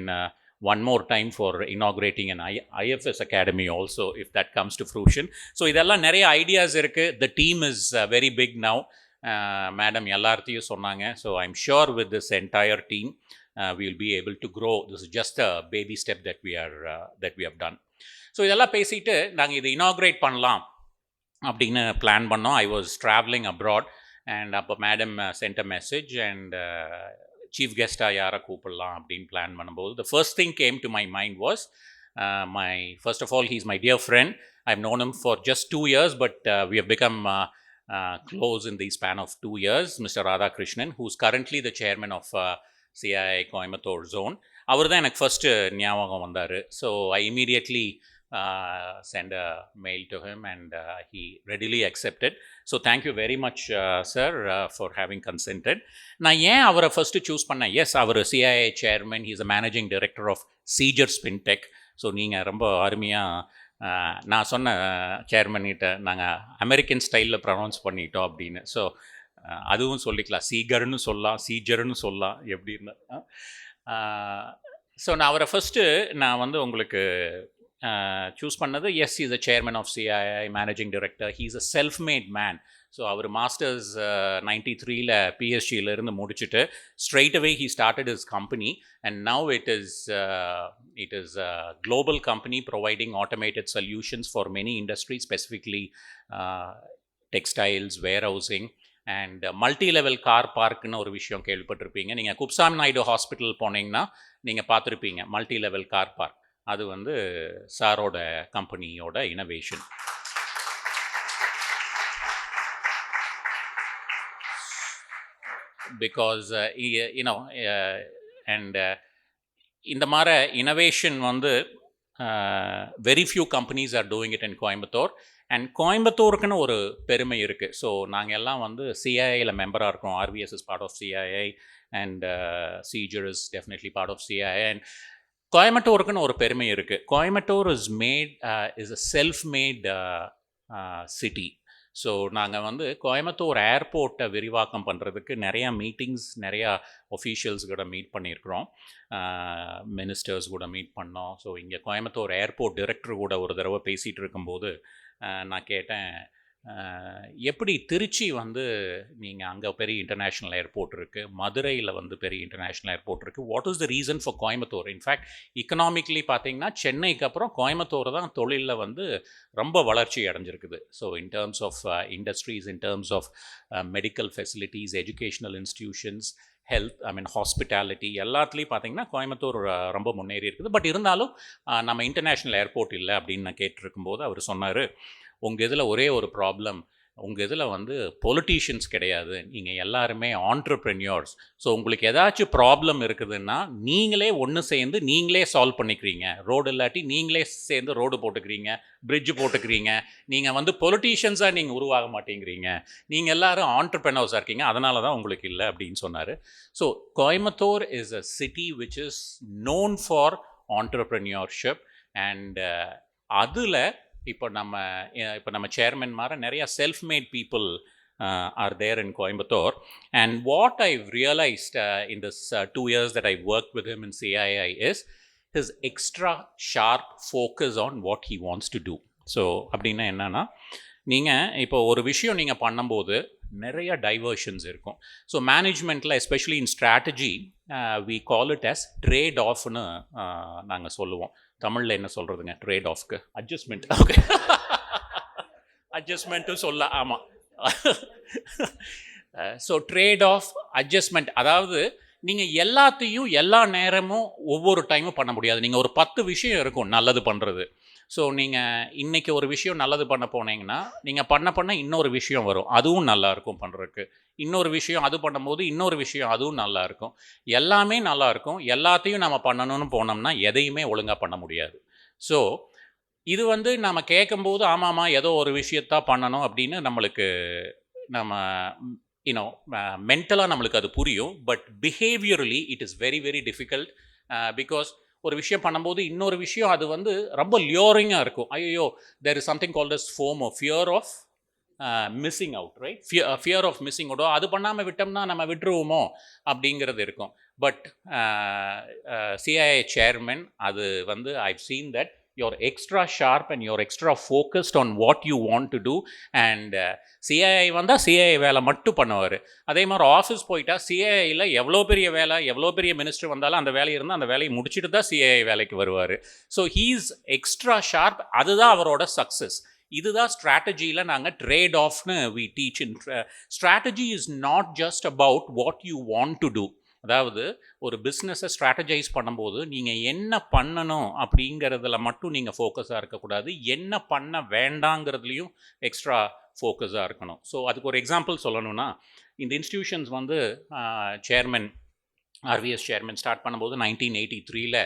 one more time for inaugurating an IFS academy also, if that comes to fruition. So இதெல்லாம் நிறைய ideas இருக்குது. The team is very big now. Madam எல்லார்த்தையும் சொன்னாங்க. So I'm sure with this entire team we will be able to grow. This is just a baby step that we have done. So இதெல்லாம் பேசிட்டு நாங்கள் இது inaugurate பண்ணலாம் அப்படின்னு plan பண்ணோம். I was traveling abroad and அப்போ madam sent a message and chief கெஸ்ட்டாக யாரை கூப்பிடலாம் அப்படின்னு பிளான் பண்ணும்போது the first thing came to my mind was first of all, he's my dear friend. I've known him for just 2 years, but we have become close in the span of 2 years. Mr. Radhakrishnan, who's currently the chairman of CII Coimbatore zone. அவர் தான் எனக்கு first ஞாபகம் வந்தார். So I immediately send a mail to him and he readily accepted. So thank you very much sir for having consented. நான் ஏன் அவரை first choose பண்ணேன், as அவர் CII chairman, he is a managing director of Seegers FinTech. So நீங்கள் ரொம்ப அருமையாக நான் சொன்ன சேர்மன்கிட்ட நாங்கள் அமெரிக்கன் ஸ்டைலில் ப்ரொனவுன்ஸ் பண்ணிட்டோம் அப்படின்னு. ஸோ அதுவும் சொல்லிக்கலாம், சீகர்னு சொல்லலாம், சீஜர்னு சொல்லலாம், எப்படின்னு. ஸோ நான் அவரை ஃபஸ்ட்டு நான் வந்து உங்களுக்கு சூஸ் பண்ணது, yes is a chairman of CII, managing director, he is a self made man. So அவர் மாஸ்டர்ஸ் 93ல் PSG முடிச்சுட்டு straight away he started his company and now it is a global company providing automated solutions for many industries, specifically textiles, warehousing and multi-level car parkனு ஒரு விஷயம் கேள்விப்பட்டிருப்பீங்க. நீங்கள் Kuppusamy Naidu hospital போனீங்கன்னா நீங்கள் பார்த்துருப்பீங்க multi-level car park. அது வந்து சாரோட கம்பெனியோட இனோவேஷன். பிகாஸ் and இந்த மாதிரி இனோவேஷன் வந்து very few companies are doing it in Coimbatore. And கோயம்புத்தூருக்குன்னு ஒரு பெருமை இருக்குது. ஸோ நாங்கள் எல்லாம் வந்து சிஐஐயில் மெம்பராக இருக்கோம். RVS is part of CII and சிஜர் is definitely part of CII. And கோயம்புத்தூருக்குன்னு ஒரு பெருமை இருக்குது. Coimbatore is a self made city. So நாங்கள் வந்து கோயம்புத்தூர் ஏர்போர்ட்டை விரிவாக்கம் பண்ணுறதுக்கு நிறையா மீட்டிங்ஸ், நிறையா ஒஃபீஷியல்ஸ் கூட மீட் பண்ணியிருக்கிறோம். மினிஸ்டர்ஸ் கூட மீட் பண்ணோம். ஸோ இங்கே கோயம்புத்தூர் ஏர்போர்ட் டைரக்டர் கூட ஒரு தடவை பேசிகிட்டு இருக்கும்போது நான் கேட்டேன், எப்படி திருச்சி வந்து நீங்கள் அங்கே பெரிய இன்டர்நேஷ்னல் ஏர்போர்ட் இருக்குது, மதுரையில் வந்து பெரிய இன்டர்நேஷ்னல் ஏர்போர்ட் இருக்குது, what is the reason for Coimbatore? In fact economically பார்த்தீங்கன்னா சென்னைக்கு அப்புறம் கோயம்புத்தூர் தான் தொழிலில் வந்து ரொம்ப வளர்ச்சி அடைஞ்சிருக்குது. So in terms of industries, in terms of medical facilities, educational institutions, health, hospitality எல்லாத்துலேயும் பார்த்தீங்கன்னா கோயம்புத்தூர் ரொம்ப முன்னேறி இருக்குது. பட் இருந்தாலும் நம்ம இன்டர்நேஷ்னல் ஏர்போர்ட் இல்லை அப்படின்னு நான் கேட்டிருக்கும்போது அவர் சொன்னார், உங்கள் இதில் ஒரே ஒரு ப்ராப்ளம், உங்கள் இதில் வந்து பொலிட்டீஷியன்ஸ் கிடையாது, நீங்கள் எல்லாருமே ஆண்டர்ப்ரென்யூர்ஸ். ஸோ உங்களுக்கு ஏதாச்சும் ப்ராப்ளம் இருக்குதுன்னா நீங்களே ஒன்று சேர்ந்து நீங்களே சால்வ் பண்ணிக்கிறீங்க. ரோடு இல்லாட்டி நீங்களே சேர்ந்து ரோடு போட்டுக்கிறீங்க, பிரிட்ஜ் போட்டுக்கிறீங்க. நீங்கள் வந்து பொலிட்டீஷியன்ஸாக நீங்கள் உருவாக மாட்டேங்கிறீங்க, நீங்கள் எல்லோரும் ஆண்டர்ப்ரெனர்ஸாக இருக்கீங்க, அதனால தான் உங்களுக்கு இல்லை அப்படின்னு சொன்னார். So Coimbatore is a city which is known for entrepreneurship. And அதில் இப்போ நம்ம சேர்மன் மாதிரி நிறையா self made people are there in Coimbatore. And what I've realized in this 2 years that I've worked with him in CII is his extra sharp focus on what he wants to do. So அப்படின்னா என்னன்னா, நீங்கள் இப்போ ஒரு விஷயம் நீங்கள் பண்ணும்போது நிறைய diversions இருக்கும். ஸோ மேனேஜ்மெண்ட்டில் especially in strategy we call it as trade ஆஃப்னு நாங்கள் சொல்லுவோம். தமிழில் என்ன சொல்கிறதுங்க ட்ரேட் ஆஃப்க்கு? அட்ஜஸ்ட்மெண்ட். ஓகே, அட்ஜஸ்ட்மெண்ட்டு சொல்ல, ஆமாம். So trade off, adjustment. அதாவது நீங்கள் எல்லாத்தையும் எல்லா நேரமும் ஒவ்வொரு டைமும் பண்ண முடியாது. நீங்கள் ஒரு 10 விஷயம் இருக்கும் நல்லது பண்ணுறது. ஸோ நீங்கள் இன்றைக்கி ஒரு விஷயம் நல்லது பண்ண போனீங்கன்னா நீங்கள் பண்ண இன்னொரு விஷயம் வரும், அதுவும் நல்லாயிருக்கும் பண்ணுறதுக்கு. இன்னொரு விஷயம் அது பண்ணும்போது இன்னொரு விஷயம் அதுவும் நல்லாயிருக்கும். எல்லாமே நல்லாயிருக்கும். எல்லாத்தையும் நம்ம பண்ணணும்னு போனோம்னா எதையுமே ஒழுங்காக பண்ண முடியாது. ஸோ இது வந்து நம்ம கேட்கும்போது ஆமாம்மா ஏதோ ஒரு விஷயத்தான் பண்ணணும் அப்படின்னு நம்மளுக்கு மென்டலாக நம்மளுக்கு அது புரியும். But behaviourally it is very very difficult. Because ஒரு விஷயம் பண்ணும்போது இன்னொரு விஷயம் அது வந்து ரொம்ப லியோரிங்காக இருக்கும். ஐயோ, there is something called as FOMO, fear of missing out, right? Fear of missing அவுட்டோ, அது பண்ணாமல் விட்டோம்னா நம்ம விட்டுருவோமோ அப்படிங்கிறது இருக்கும். பட் சிஐஐ சேர்மன் அது வந்து I've seen that you're extra sharp and you're extra focused on what you want to do. And CII வந்தால் சிஐஐ வேலை மட்டும் பண்ணுவார். அதே மாதிரி ஆஃபீஸ் போயிட்டா சிஐஐயில் எவ்வளோ பெரிய வேலை, எவ்வளோ பெரிய மினிஸ்டர் வந்தாலும் அந்த வேலை இருந்தால் அந்த வேலையை முடிச்சுட்டு தான் சிஐஐ வேலைக்கு வருவார். So he's extra sharp. அதுதான் அவரோட சக்ஸஸ். இதுதான் ஸ்ட்ராட்டஜியில் நாங்கள் ட்ரேட் ஆஃப்னு we teach. In strategy is not just about what you want to do. அதாவது ஒரு பிஸ்னஸை ஸ்ட்ராட்டஜைஸ் பண்ணும்போது நீங்கள் என்ன பண்ணணும் அப்படிங்கிறதுல மட்டும் நீங்கள் ஃபோக்கஸாக இருக்கக்கூடாது, என்ன பண்ண வேண்டாங்கிறதுலையும் எக்ஸ்ட்ரா ஃபோக்கஸாக இருக்கணும். ஸோ அதுக்கு ஒரு எக்ஸாம்பிள் சொல்லணும்னா, இந்த இன்ஸ்டிடியூஷன்ஸ் வந்து சேர்மன், ஆர்விஎஸ் சேர்மன் ஸ்டார்ட் பண்ணும்போது 1983ல்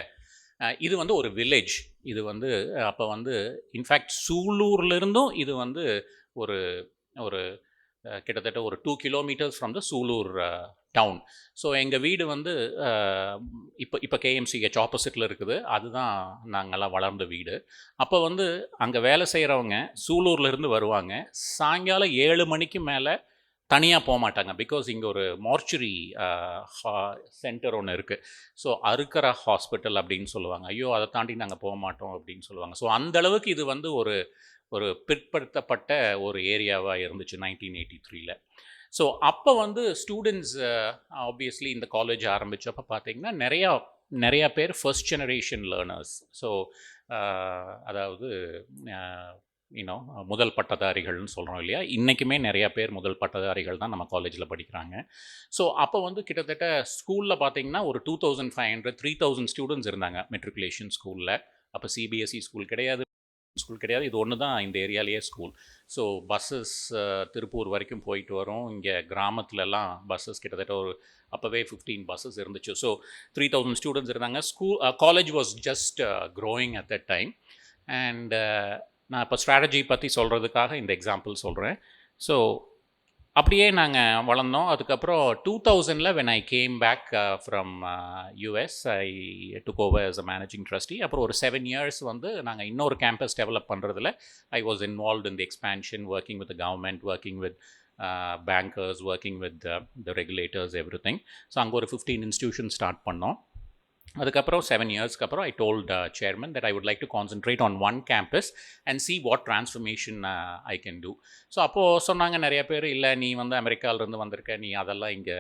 இது வந்து ஒரு வில்லேஜ். இது வந்து அப்போ வந்து இன்ஃபேக்ட் சூலூர்லேருந்தும் இது வந்து ஒரு ஒரு கிட்டத்தட்ட ஒரு 2 kilometres from the Sulur town. So எங்கள் வீடு வந்து இப்போ கேஎம்சிஹெச் ஆப்போசிட்டில் இருக்குது. அதுதான் நாங்கள்லாம் வளர்ந்த வீடு. அப்போ வந்து அங்கே வேலை செய்கிறவங்க சூலூர்லேருந்து வருவாங்க. சாயங்காலம் 7 மணிக்கு மேலே தனியாக போக மாட்டாங்க. பிகாஸ் இங்கே ஒரு மார்ச்சுரி சென்டர் ஒன்று இருக்குது. ஸோ அறுக்கிற ஹாஸ்பிட்டல் அப்படின்னு சொல்லுவாங்க. ஐயோ, அதை தாண்டி நாங்கள் போக மாட்டோம் அப்படின்னு சொல்லுவாங்க. ஸோ அந்தளவுக்கு இது வந்து ஒரு பிற்படுத்தப்பட்ட ஒரு ஏரியாவாக இருந்துச்சு 1983ல். ஸோ அப்போ வந்து ஸ்டூடெண்ட்ஸ் ஆப்வியஸ்லி இந்த காலேஜ் ஆரம்பித்தப்போ பார்த்தீங்கன்னா நிறையா பேர் ஃபர்ஸ்ட் ஜெனரேஷன் லேர்னர்ஸ். ஸோ அதாவது முதல் பட்டதாரிகள்னு சொல்கிறோம் இல்லையா, இன்றைக்குமே நிறையா பேர் முதல் பட்டதாரிகள் தான் நம்ம காலேஜில் படிக்கிறாங்க. ஸோ அப்போ வந்து கிட்டத்தட்ட ஸ்கூலில் பார்த்தீங்கன்னா ஒரு 2500 3000 ஸ்டூடெண்ட்ஸ் இருந்தாங்க மெட்ரிகுலேஷன் ஸ்கூலில். அப்போ சிபிஎஸ்சி ஸ்கூல் கிடையாது, ஸ்கூல் கிடையாது, இது ஒன்று தான் இந்த ஏரியாலேயே ஸ்கூல். ஸோ பஸ்ஸஸ் திருப்பூர் வரைக்கும் போயிட்டு வரும். இங்கே கிராமத்துலலாம் பஸ்ஸஸ் கிட்டத்தட்ட ஒரு அப்போவே 15 பஸ்ஸஸ் இருந்துச்சு. ஸோ 3000 ஸ்டூடெண்ட்ஸ் இருந்தாங்க. College was just growing at that time. And நான் இப்போ ஸ்ட்ராட்டஜி பற்றி சொல்கிறதுக்காக இந்த எக்ஸாம்பிள் சொல்கிறேன். ஸோ அப்படியே நாங்கள் வளர்ந்தோம். அதுக்கப்புறம் 2000 when I came back from US, I took over as a managing trustee. அப்புறம் ஒரு 7 years வந்து நாங்கள் இன்னொரு கேம்பஸ் டெவலப் பண்ணுறதுல I was involved in the expansion, working with the government, working with bankers, working with the regulators, everything. So அங்கே ஒரு 15 institutions start பண்ணோம். அதுக்கப்புறம் 7 yearsக்கு அப்புறம் I told chairman that I would like to concentrate on one campus and see what transformation I can do. So அப்போது சொன்னாங்க நிறைய பேர், இல்லை நீ வந்து அமெரிக்காவிலேருந்து வந்திருக்க, நீ அதெல்லாம் இங்கே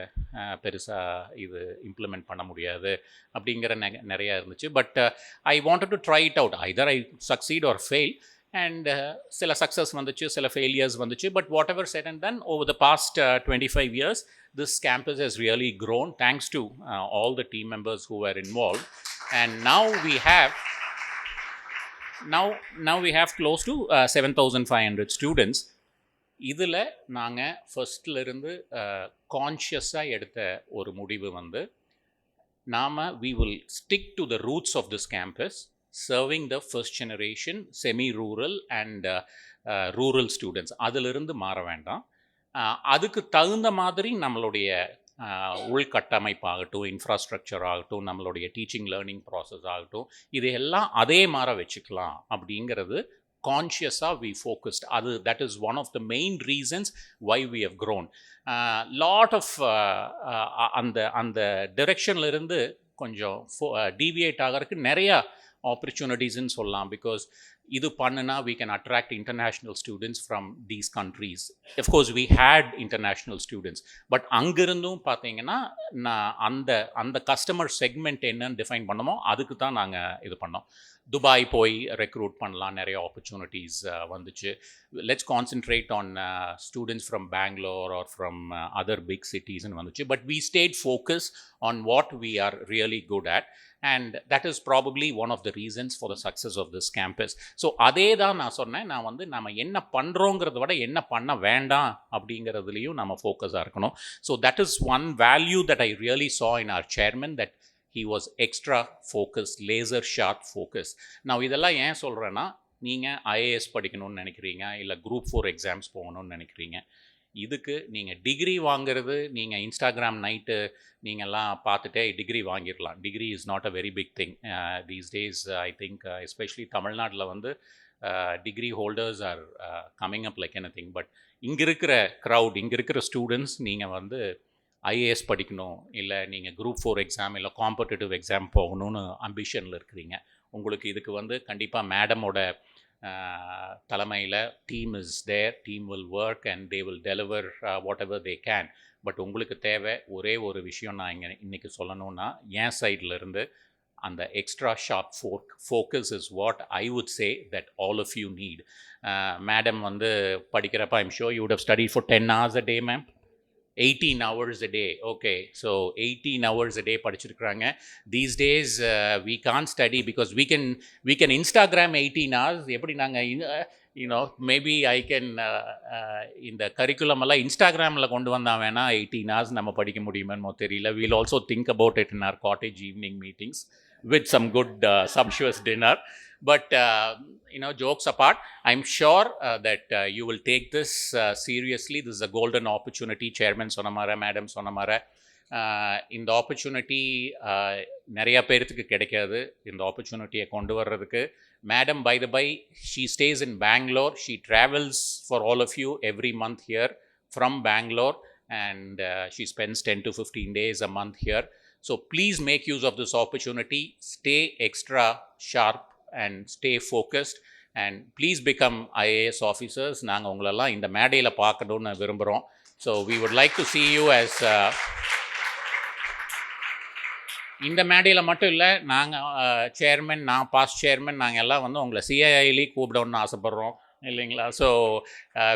பெருசாக இது இம்ப்ளிமெண்ட் பண்ண முடியாது அப்படிங்கிற நிறையா இருந்துச்சு. But I wanted to try it out, either I succeed or fail. And சில சக்ஸஸ் வந்துச்சு, சில ஃபெயிலியர்ஸ் வந்துச்சு. But whatever said and done, over the past 25 years, this campus has really grown thanks to all the team members who were involved. And now we have close to 7,500 students. இதில் நாங்கள் ஃபர்ஸ்ட்லேருந்து கான்ஷியஸாக எடுத்த ஒரு முடிவு வந்து, we will stick to the roots of this campus, serving the first generation semi-rural and rural students. அதிலிருந்து மாற வேண்டாம். அதுக்கு தகுந்த மாதிரி நம்மளுடைய உள்கட்டமைப்பாகட்டும், இன்ஃப்ராஸ்ட்ரக்சர் ஆகட்டும், நம்மளுடைய டீச்சிங் லேர்னிங் ப்ராசஸ் ஆகட்டும், இதையெல்லாம் அதே மாதிரி வச்சுக்கலாம் அப்படிங்கிறது கான்ஷியஸாக we focused. that is one of the main reasons why we have grown. Lot of அந்த டிரெக்ஷன்லேருந்து கொஞ்சம் டீவியேட் ஆகிறதுக்கு நிறையா ஆப்பர்ச்சுனிட்டிஸ்ன்னு சொல்லலாம். பிகாஸ் இது பண்ணுனா we can attract international students from these countries. Of course we had international students, but அங்கிருந்தும் பார்த்தீங்கன்னா அந்த கஸ்டமர் செக்மெண்ட் என்னன்னு டிஃபைன் பண்ணோமோ அதுக்கு தான் நாங்கள் இது பண்ணோம். துபாய் போய் ரெக்ரூட் பண்ணலாம், நிறைய ஆப்பர்ச்சுனிட்டிஸ் வந்துச்சு. Let's concentrate on students from Bangalore or from other big சிட்டிஸ்ன்னு வந்துச்சு. But we stayed focused on what we are really good at. And that is probably one of the reasons for the success of this campus. So அதே தான் நான் சொன்னேன், நான் வந்து நம்ம என்ன பண்ணுறோங்கிறத விட என்ன பண்ண வேண்டாம் அப்படிங்கிறதுலையும் நம்ம ஃபோக்கஸாக இருக்கணும். So that is one value that I really saw in our chairman, that he was extra focused, laser sharp focus. Now இதெல்லாம் ஏன் சொல்கிறேன்னா, நீங்கள் IAS படிக்கணும்னு நினைக்கிறீங்க, இல்லை குரூப் 4 எக்ஸாம்ஸ் போகணும்னு நினைக்கிறீங்க, இதுக்கு நீங்கள் டிகிரி வாங்கிறது, நீங்கள் இன்ஸ்டாகிராம் நைட்டு நீங்கள்லாம் பார்த்துட்டே டிகிரி வாங்கிடலாம். Degree is not a very big thing these days. I think especially தமிழ்நாட்டில் வந்து degree holders are coming up like anything. But இங்கே இருக்கிற க்ரௌட், இங்கே இருக்கிற ஸ்டூடெண்ட்ஸ், நீங்கள் வந்து IAS படிக்கணும், இல்லை நீங்கள் குரூப் 4 எக்ஸாம் இல்லை காம்படிட்டிவ் எக்ஸாம் போகணும்னு அம்பிஷனில் இருக்கிறீங்க, உங்களுக்கு இதுக்கு வந்து கண்டிப்பாக மேடமோட தலைமையில் team is there, team will work and they will deliver whatever they can. But உங்களுக்கு தேவை ஒரே ஒரு விஷயம் நான் இன்றைக்கி சொல்லணுன்னா, என் சைட்லேருந்து அந்த extra sharp focus is what I would say that all of you need. Madam வந்து படிக்கிறப்ப I'm sure you would have studied for 10 hours a day, ma'am. 18 hours a day. Okay, so 18 hours a day படிச்சிருக்கிறாங்க. These days we can't study because we can Instagram 18 hours. எப்படி நாங்கள் maybe I can இந்த curriculum எல்லாம் இன்ஸ்டாகிராமில் கொண்டு வந்தால் வேணால் 18 hours நம்ம படிக்க முடியுமோ தெரியல. We'll also think about it in our cottage evening meetings with some good sumptuous dinner. But jokes apart, I'm sure that you will take this seriously. This is a golden opportunity. Chairman Sonamara, Madam Sonamara, இந்த opportunity நிறையா பேர்த்துக்கு கிடைக்காது. இந்த ஆப்பர்ச்சுனிட்டியை கொண்டு வர்றதுக்கு madam, by the by, she stays in Bangalore. She travels for all of you every month here from Bangalore, and she spends 10 to 15 days a month here. So please make use of this opportunity. Stay extra sharp and stay focused, and please become IAS officers. நாங்கள் உங்களெல்லாம் இந்த மேடையில் பார்க்கணுன்னு விரும்புகிறோம். So we would like to see you as இந்த மேடையில் மட்டும் இல்லை, நாங்கள் சேர்மன், நான் பாஸ்ட் சேர்மன், நாங்கள் எல்லாம் வந்து உங்களை CIIலே கூப்பிடணுன்னு ஆசைப்பட்றோம் இல்லைங்களா. So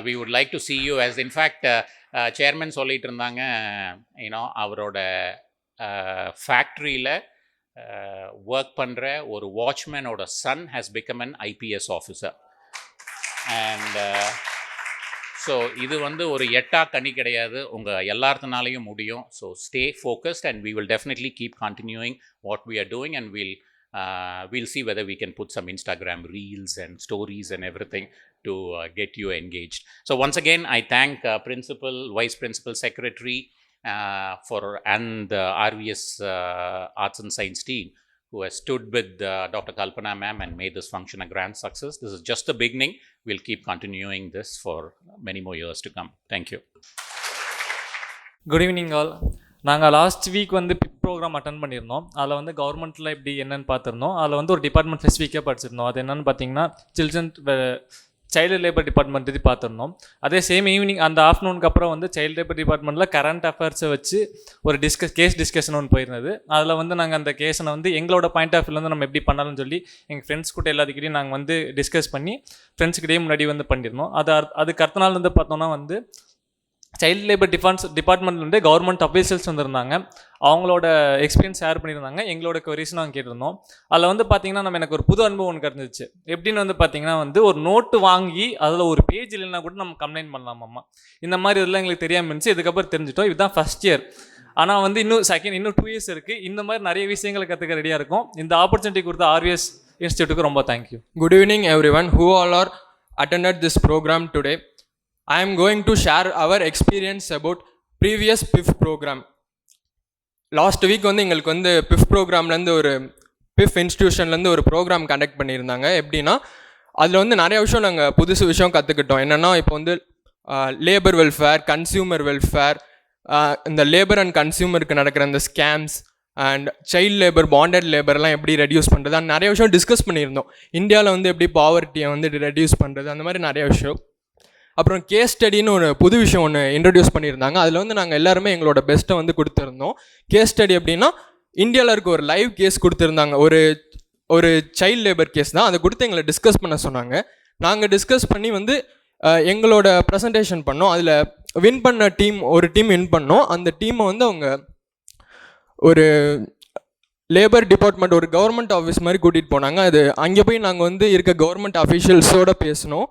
we would like to see you as, in fact, chairman சொல்லிகிட்டு இருந்தாங்க, அவரோட ஃபேக்ட்ரியில் ஒர்க் பண்ணுற ஒரு வாட்ச்மேனோட son has become an IPS officer. And so இது வந்து ஒரு எட்டா கனி கிடையாது, உங்கள் எல்லாத்தினாலையும் முடியும். So stay focused and we will definitely keep continuing what we are doing, and we'll see whether we can put some Instagram reels and stories and everything to get you engaged. So once again, I thank Principal, Vice Principal, Secretary and the RVS Arts and Science team who has stood with Dr. Kalpana ma'am and made this function a grand success. This is just the beginning. We'll keep continuing this for many more years to come. Thank you. Good evening all. நாங்கள் last week வந்து பிப் program attend பண்ணியிருந்தோம். அதில் வந்து கவர்மெண்ட்டில் எப்படி என்னென்னு பார்த்துருந்தோம். அதில் வந்து ஒரு டிபார்ட்மெண்ட் ஸ்பெசிஃபிக்காக படிச்சிருந்தோம். அது என்னென்னு பார்த்தீங்கன்னா சைல்டு லேபர் டிபார்ட்மெண்ட் பற்றி பார்த்துருந்தோம். அதே சேம் ஈவினிங் அந்த ஆஃப்டர்நூனுக்கு அப்புறம் வந்து சைல்டு லேபர் டிபார்ட்மெண்ட்டில் கரண்ட் அஃபேர்ஸை வச்சு ஒரு கேஸ் டிஸ்கஷன் ஒன்று போயிருந்தது. அதில் வந்து நாங்கள் அந்த கேஸனை வந்து எங்களோட பாயிண்ட் ஆஃப் வியூலேருந்து நம்ம எப்படி பண்ணலாம்னு சொல்லி எங்கள் ஃப்ரெண்ட்ஸ் கூட எல்லாத்துக்கிட்டையும் நாங்கள் வந்து டிஸ்கஸ் பண்ணி ஃப்ரெண்ட்ஸ்கிட்டே முன்னாடி வந்து பண்ணியிருந்தோம். அதுக்கு அடுத்த நாள் வந்து பார்த்தோன்னா வந்து சைல்டு லேபர் டிபார்ட்மெண்ட் வந்து கவர்மெண்ட் அஃபீஷியல்ஸ் வந்திருந்தாங்க. அவங்களோட எக்ஸ்பீரியன்ஸ் ஷேர் பண்ணியிருந்தாங்க. எங்களோட கொரிஸ் நாங்கள் கேட்டிருந்தோம். அதில் வந்து பார்த்தீங்கன்னா எனக்கு ஒரு புது அனுபவம் ஒன்று கிடந்துச்சு. எப்படின்னு வந்து பார்த்தீங்கன்னா வந்து ஒரு நோட்டு வாங்கி அதில் ஒரு பேஜ் இல்லைன்னா கூட நம்ம கம்ப்ளைண்ட் பண்ணலாமாம்மா. இந்த மாதிரி இதெல்லாம் எங்களுக்கு தெரியாமல் இருந்துச்சு. இதுக்கப்புறம் தெரிஞ்சிட்டோம். இதுதான் ஃபஸ்ட் இயர். ஆனால் வந்து இன்னும் 2 இயர்ஸ் இருக்குது. இந்த மாதிரி நிறைய விஷயங்களை கற்றுக்க ரெடியாக இருக்கும். இந்த ஆப்பர்ச்சுனிட்டி கொடுத்த RVS இன்ஸ்டியூட்டுக்கு ரொம்ப thank you. Good evening everyone who all are attended this program today. I am going to share our experience about previous PIF program. Last week வந்து எங்களுக்கு வந்து PIF ப்ரோக்ராம்லேருந்து ஒரு PIF இன்ஸ்டியூஷன்லேருந்து ஒரு ப்ரோக்ராம் கண்டக்ட் பண்ணியிருந்தாங்க. எப்படின்னா அதில் வந்து நிறைய விஷயம் நாங்கள் புதுசு விஷயம் கற்றுக்கிட்டோம். என்னென்னா இப்போ வந்து லேபர் வெல்ஃபேர், கன்சியூமர் வெல்ஃபேர், இந்த லேபர் அண்ட் கன்சியூமருக்கு நடக்கிற இந்த scams and child labour, bonded லேபர்லாம் எப்படி ரெடியூஸ் பண்ணுறது, அந்த நிறைய விஷயம் டிஸ்கஸ் பண்ணியிருந்தோம். இந்தியாவில் வந்து எப்படி பாவர்ட்டியை வந்து ரெடியூஸ் பண்ணுறது, அந்த மாதிரி நிறைய விஷயம். அப்புறம் கேஸ் ஸ்டடின்னு ஒரு புது விஷயம் ஒன்று இன்ட்ரடியூஸ் பண்ணியிருந்தாங்க. அதில் வந்து நாங்கள் எல்லாருமே எங்களோட பெஸ்ட்டை வந்து கொடுத்துருந்தோம். கேஸ் ஸ்டடி எப்படின்னா இந்தியாவில் இருக்க ஒரு லைவ் கேஸ் கொடுத்துருந்தாங்க. ஒரு சைல்டு லேபர் கேஸ் தான். அதை கொடுத்து எங்களை டிஸ்கஸ் பண்ண சொன்னாங்க. நாங்கள் டிஸ்கஸ் பண்ணி வந்து எங்களோட ப்ரெசன்டேஷன் பண்ணோம். அதில் வின் பண்ண ஒரு டீம் வின் பண்ணோம். அந்த டீமை வந்து அவங்க ஒரு லேபர் டிபார்ட்மெண்ட், ஒரு கவர்மெண்ட் ஆஃபீஸ் மாதிரி கூட்டிகிட்டு போனாங்க. அது அங்கே போய் நாங்கள் வந்து இருக்க கவர்மெண்ட் அஃபீஷியல்ஸோடு பேசினோம்.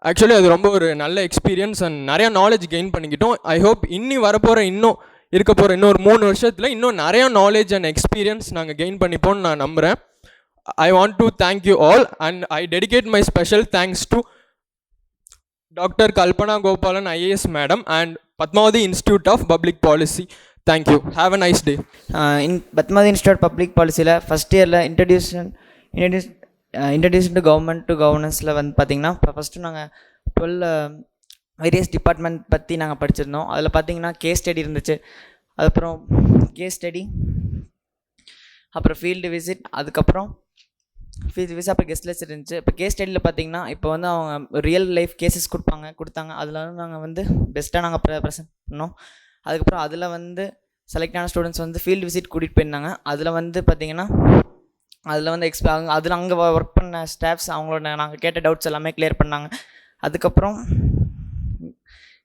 ஆக்சுவலி அது ரொம்ப ஒரு நல்ல எக்ஸ்பீரியன்ஸ் அண்ட் நிறையா நாலேஜ் கெயின் பண்ணிக்கிட்டோம். ஐ ஹோப் இருக்க போகிற இன்னொரு 3 வருஷத்தில் இன்னும் நிறையா நாலேஜ் அண்ட் எக்ஸ்பீரியன்ஸ் நாங்கள் கெயின் பண்ணிப்போம்னு நான் நம்புகிறேன். I want to thank you all and I dedicate my special thanks to doctor Kalpana Gopalan IAS madam and Padmavathi institute of public policy. Thank you. Have a nice day. Padmavathi institute public பாலிசியில் first இயரில் introduction to government to கவர்னன்ஸில் வந்து பார்த்திங்கன்னா இப்போ first நாங்கள் 12 various department பற்றி நாங்கள் படிச்சிருந்தோம். அதில் பார்த்திங்கன்னா கேஸ் ஸ்டடி இருந்துச்சு. அதுக்கப்புறம் கேஸ் ஸ்டடி, அப்புறம் ஃபீல்டு விசிட், அப்புறம் கெஸ்ட் லெக்சர் இருந்துச்சு. இப்போ கேஸ் ஸ்டடியில் பார்த்திங்கன்னா இப்போ வந்து அவங்க ரியல் லைஃப் கேசஸ் கொடுத்தாங்க. அதில் வந்து நாங்கள் வந்து பெஸ்ட்டாக நாங்கள் ப்ரெசென்ட் பண்ணோம். அதுக்கப்புறம் அதில் வந்து செலக்ட் ஆன ஸ்டூடெண்ட்ஸ் வந்து ஃபீல்டு விசிட் கூட்டிகிட்டு போயிருந்தாங்க. அதில் வந்து பார்த்திங்கன்னா அதில் வந்து அதில் அங்கே ஒர்க் பண்ண ஸ்டாஃப்ஸ் அவங்களோட நாங்கள் கேட்ட டவுட்ஸ் எல்லாமே கிளியர் பண்ணாங்க. அதுக்கப்புறம்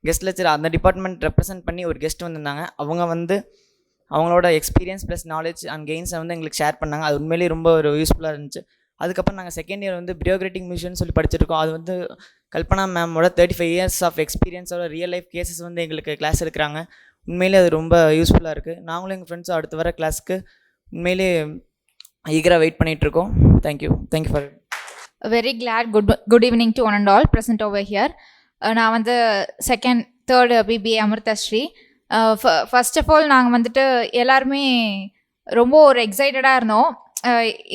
கெஸ்ட் லெக்சர் அந்த டிபார்ட்மெண்ட் ரெப்ரசென்ட் பண்ணி ஒரு கெஸ்ட் வந்திருந்தாங்க. அவங்க வந்து அவங்களோட எக்ஸ்பீரியன்ஸ் ப்ளஸ் நாலேஜ் அண்ட் கெயின்ஸை வந்து எங்களுக்கு ஷேர் பண்ணாங்க. அது உண்மையிலேயே ரொம்ப ஒரு யூஸ்ஃபுல்லாக இருந்துச்சு. அதுக்கப்புறம் நாங்கள் செகண்ட் இயர் வந்து பியூரோக்ராட்டிக் மிஷன் சொல்லி படிச்சிருக்கோம். அது வந்து கல்பனா மேமோட 35 இயர்ஸ் ஆஃப் எக்ஸ்பீரியன்ஸோட ரியல் லைஃப் கேசஸ் வந்து எங்களுக்கு கிளாஸ் எடுக்கிறாங்க. உண்மையிலே அது ரொம்ப யூஸ்ஃபுல்லாக இருக்குது. நாங்களும் எங்கள் ஃப்ரெண்ட்ஸும் அடுத்து வர கிளாஸ்க்கு உண்மையிலே ஈகராக வெயிட் பண்ணிகிட்ருக்கோம். Thank you for very glad. Good evening to one and all present over here. நான் வந்து 2nd, 3rd BBA Amirthasri. First of all நாங்கள் வந்துட்டு எல்லாருமே ரொம்ப ஒரு எக்ஸைட்டடாக இருந்தோம்.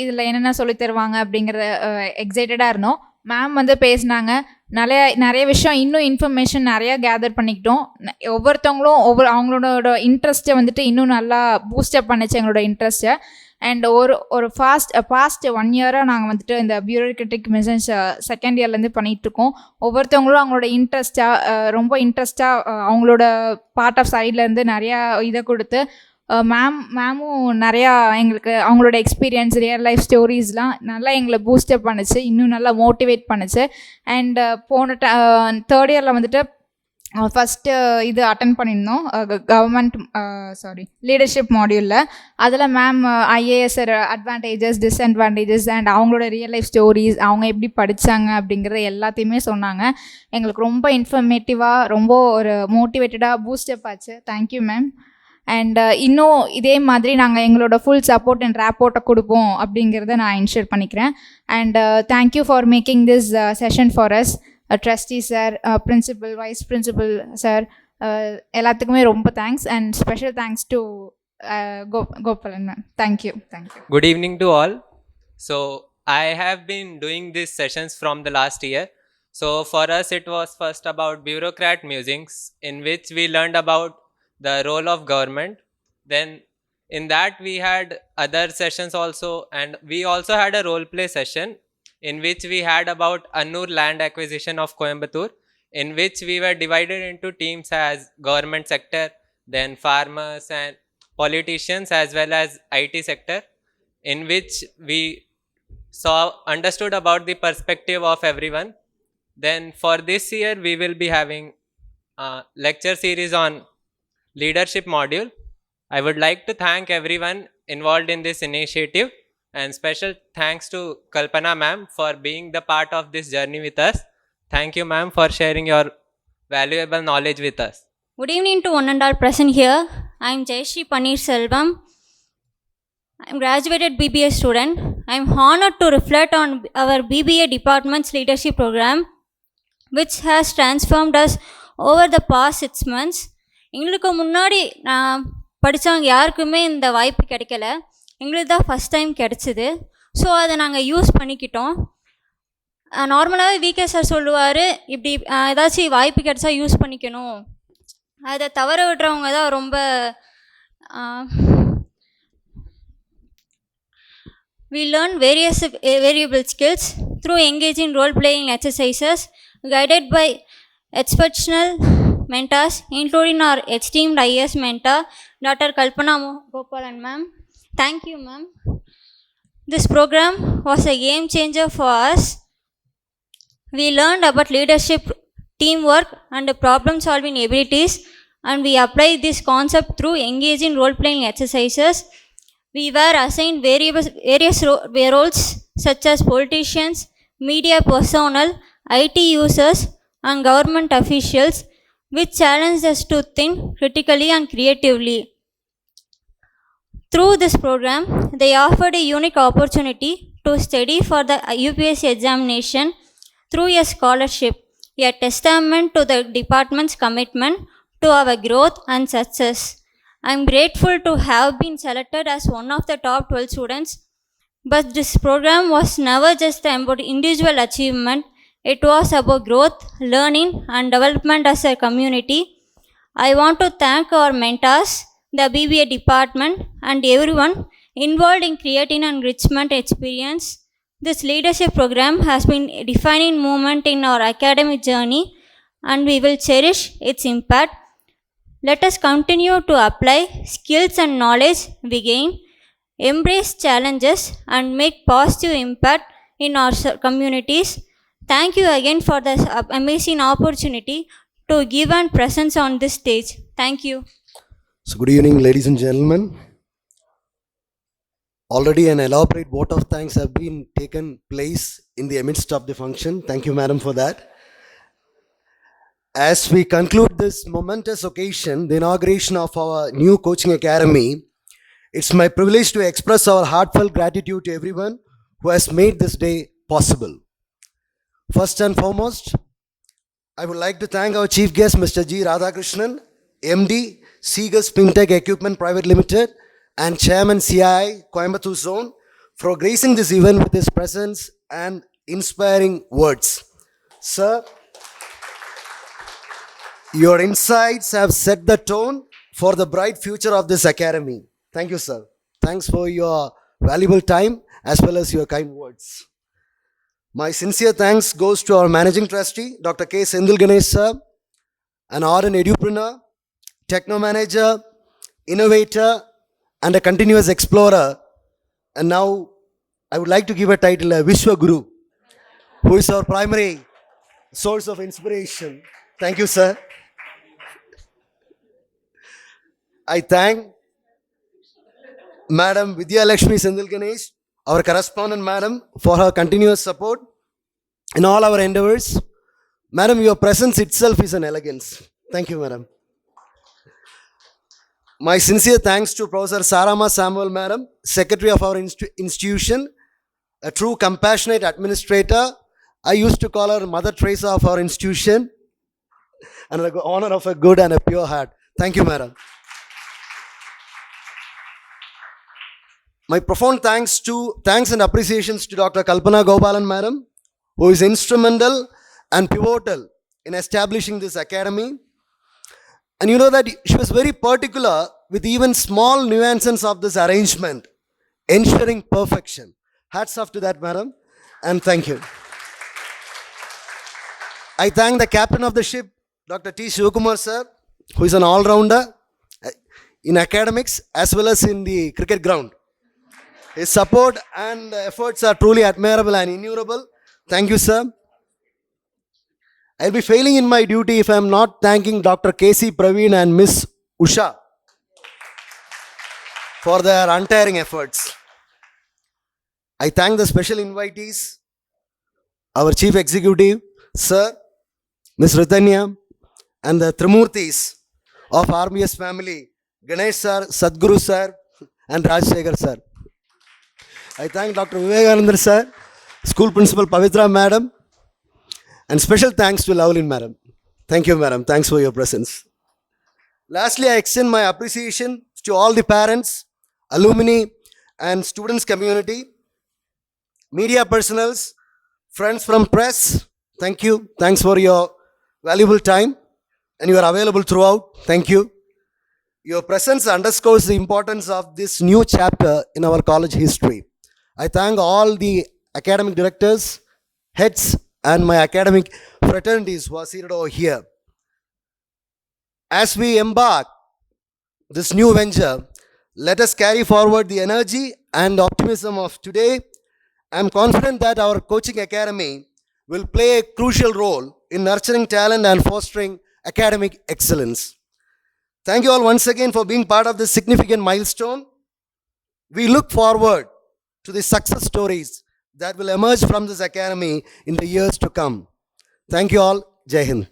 இதில் என்னென்ன சொல்லித் தருவாங்க அப்படிங்கிறத எக்ஸைட்டடாக இருந்தோம். மேம் வந்து பேசினாங்க. நிறைய விஷயம் இன்னும் இன்ஃபர்மேஷன் நிறையா கேதர் பண்ணிக்கிட்டோம். ஒவ்வொருத்தவங்களும் அவங்களோட இன்ட்ரெஸ்ட்டை வந்துட்டு இன்னும் நல்லா பூஸ்டப் பண்ணிச்சு எங்களோட இன்ட்ரெஸ்ட்டை. அண்ட் ஒரு பாஸ்ட் 1 இயராக நாங்கள் வந்துட்டு இந்த பியூரோக்ராட்டிக் மிஷன்ஸ் செகண்ட் இயர்லேருந்து பண்ணிகிட்ருக்கோம். ஒவ்வொருத்தவங்களும் அவங்களோட ரொம்ப இன்ட்ரெஸ்ட்டாக அவங்களோட பார்ட் ஆஃப் சைட்லேருந்து நிறையா இதை கொடுத்து மேமும் நிறையா எங்களுக்கு அவங்களோட எக்ஸ்பீரியன்ஸ், ரியல் லைஃப் ஸ்டோரிஸ்லாம் நல்லா எங்களை பூஸ்டப் பண்ணுச்சு, இன்னும் நல்லா மோட்டிவேட் பண்ணுச்சு. அண்ட் போன 3rd இயரில் வந்துட்டு ஃபஸ்ட்டு இது அட்டன் பண்ணியிருந்தோம் கவர்மெண்ட் லீடர்ஷிப் மாடியூலில். அதில் ma'am IAS advantages disadvantages and அவங்களோட ரியல் லைஃப் ஸ்டோரிஸ், அவங்க எப்படி படித்தாங்க அப்படிங்கிறத எல்லாத்தையுமே சொன்னாங்க. எங்களுக்கு ரொம்ப இன்ஃபர்மேட்டிவாக, ரொம்ப ஒரு மோட்டிவேட்டடாக பூஸ்டப் ஆச்சு. Thank you ma'am. அண்ட் இன்னும் இதே மாதிரி நாங்கள் எங்களோட ஃபுல் சப்போர்ட் அண்ட் ரேப்போர்ட்டை கொடுப்போம் அப்படிங்கிறத நான் இன்ஷூர் பண்ணிக்கிறேன். And thank you for making this session for us. Trustee sir, principal, vice principal sir, எல்லாத்துக்குமே ரொம்ப thanks. And special thanks to Gopalan ma'am. Thank you. Good evening to all. So I have been doing these sessions from the last year. So for us it was first about bureaucrat musings, in which we learned about the role of government. Then in that we had other sessions also, and we also had a role play session in which we had about Annur land acquisition of Coimbatore, in which we were divided into teams as government sector, then farmers and politicians, as well as IT sector, in which we understood about the perspective of everyone. Then for this year we will be having a lecture series on leadership module. I would like to thank everyone involved in this initiative, and special thanks to Kalpana ma'am for being the part of this journey with us. Thank you ma'am for sharing your valuable knowledge with us. Good evening to one and all present here. I am Jayashree Paneer Selvam. I am graduated BBA student. I am honored to reflect on our BBA department's leadership program, which has transformed us over the past 6 months. எங்களுக்கு முன்னாடி நான் படித்தவங்க யாருக்குமே இந்த வாய்ப்பு கிடைக்கல. எங்களுக்கு தான் ஃபஸ்ட் டைம் கிடச்சிது. ஸோ அதை நாங்கள் யூஸ் பண்ணிக்கிட்டோம். நார்மலாகவே விகே சார் சொல்லுவார், இப்படி ஏதாச்சும் வாய்ப்பு கிடைச்சா யூஸ் பண்ணிக்கணும், அதை தவற விடுறவங்க தான் ரொம்ப we learn various variable skills through engaging role-playing exercises guided by exceptional mentors, including our esteemed IAS mentor, Dr. Kalpana Gopalan ma'am. Thank you ma'am. This program was a game changer for us. We learned about leadership, teamwork and problem solving abilities, and we applied this concept through engaging role-playing exercises. We were assigned various roles such as politicians, media personnel, IT users and government officials, which challenged us to think critically and creatively. Through this program, they offered a unique opportunity to study for the UPSC examination through a scholarship, a testament to the department's commitment to our growth and success. I am grateful to have been selected as one of the top 12 students, but this program was never just about individual achievement. It was about growth, learning and development as a community. I want to thank our mentors, the BBA department and everyone involved in creating an enrichment experience. This leadership program has been a defining moment in our academic journey, and we will cherish its impact. Let us continue to apply skills and knowledge we gain, embrace challenges and make positive impact in our communities. Thank you again for this amazing opportunity to give and presence on this stage. Thank you. So good evening ladies and gentlemen. Already an elaborate vote of thanks have been taken place in the midst of the function. Thank you madam for that. As we conclude this momentous occasion, the inauguration of our new coaching academy, it's my privilege to express our heartfelt gratitude to everyone who has made this day possible. First and foremost, I would like to thank our chief guest, Mr. G. Radhakrishnan, MD, Seegers Fintech Equipment Private Limited, and Chairman CII Coimbatore Zone, for gracing this event with his presence and inspiring words. Sir, your insights have set the tone for the bright future of this academy. Thank you, sir. Thanks for your valuable time as well as your kind words. My sincere thanks goes to our Managing Trustee, Dr. K. Sendil Ganesh, sir, an ardent edupreneur, techno manager, innovator, and a continuous explorer. And now I would like to give a title, Vishwa Guru, who is our primary source of inspiration. Thank you, sir. I thank Madam Vidya Lakshmi Sendil Ganesh, our correspondent madam, for her continuous support in all our endeavors. Madam, your presence itself is an elegance. Thank you, madam. My sincere thanks to Professor Sarama Samuel, madam, secretary of our institution, a true compassionate administrator. I used to call her Mother Teresa of our institution, and the honor of a good and a pure heart. Thank you, madam. My profound thanks and appreciations to Dr. Kalpana Gopalan, madam, who is instrumental and pivotal in establishing this academy. And you know that she was very particular with even small nuances of this arrangement, ensuring perfection. Hats off to that, madam, and thank you. I thank the captain of the ship, Dr. T. Shivakumar sir, who is an all-rounder in academics as well as in the cricket ground. His support and efforts are truly admirable and innumerable. Thank you, sir. I'll be failing in my duty if I'm not thanking Dr. K.C. Praveen and Miss Usha for their untiring efforts. I thank the special invitees, our Chief Executive, Sir, Ms. Ritanya, and the Trimurtis of RBS family, Ganesh sir, Sadhguru sir, and Rajshekhar sir. I thank Dr. Vivekananda sir, School Principal Pavitra madam, and special thanks to Lovelin madam. Thank you, madam. Thanks for your presence. Lastly, I extend my appreciation to all the parents, alumni, and students community, media personals, friends from press. Thank you. Thanks for your valuable time, and you are available throughout. Thank you. Your presence underscores the importance of this new chapter in our college history. I thank all the academic directors, heads, and my academic fraternities who are seated over here. As we embark this new venture, let us carry forward the energy and optimism of today. I am confident that our coaching academy will play a crucial role in nurturing talent and fostering academic excellence. Thank you all once again for being part of this significant milestone. We look forward to the success stories that will emerge from this academy in the years to come. Thank you all. Jai Hind.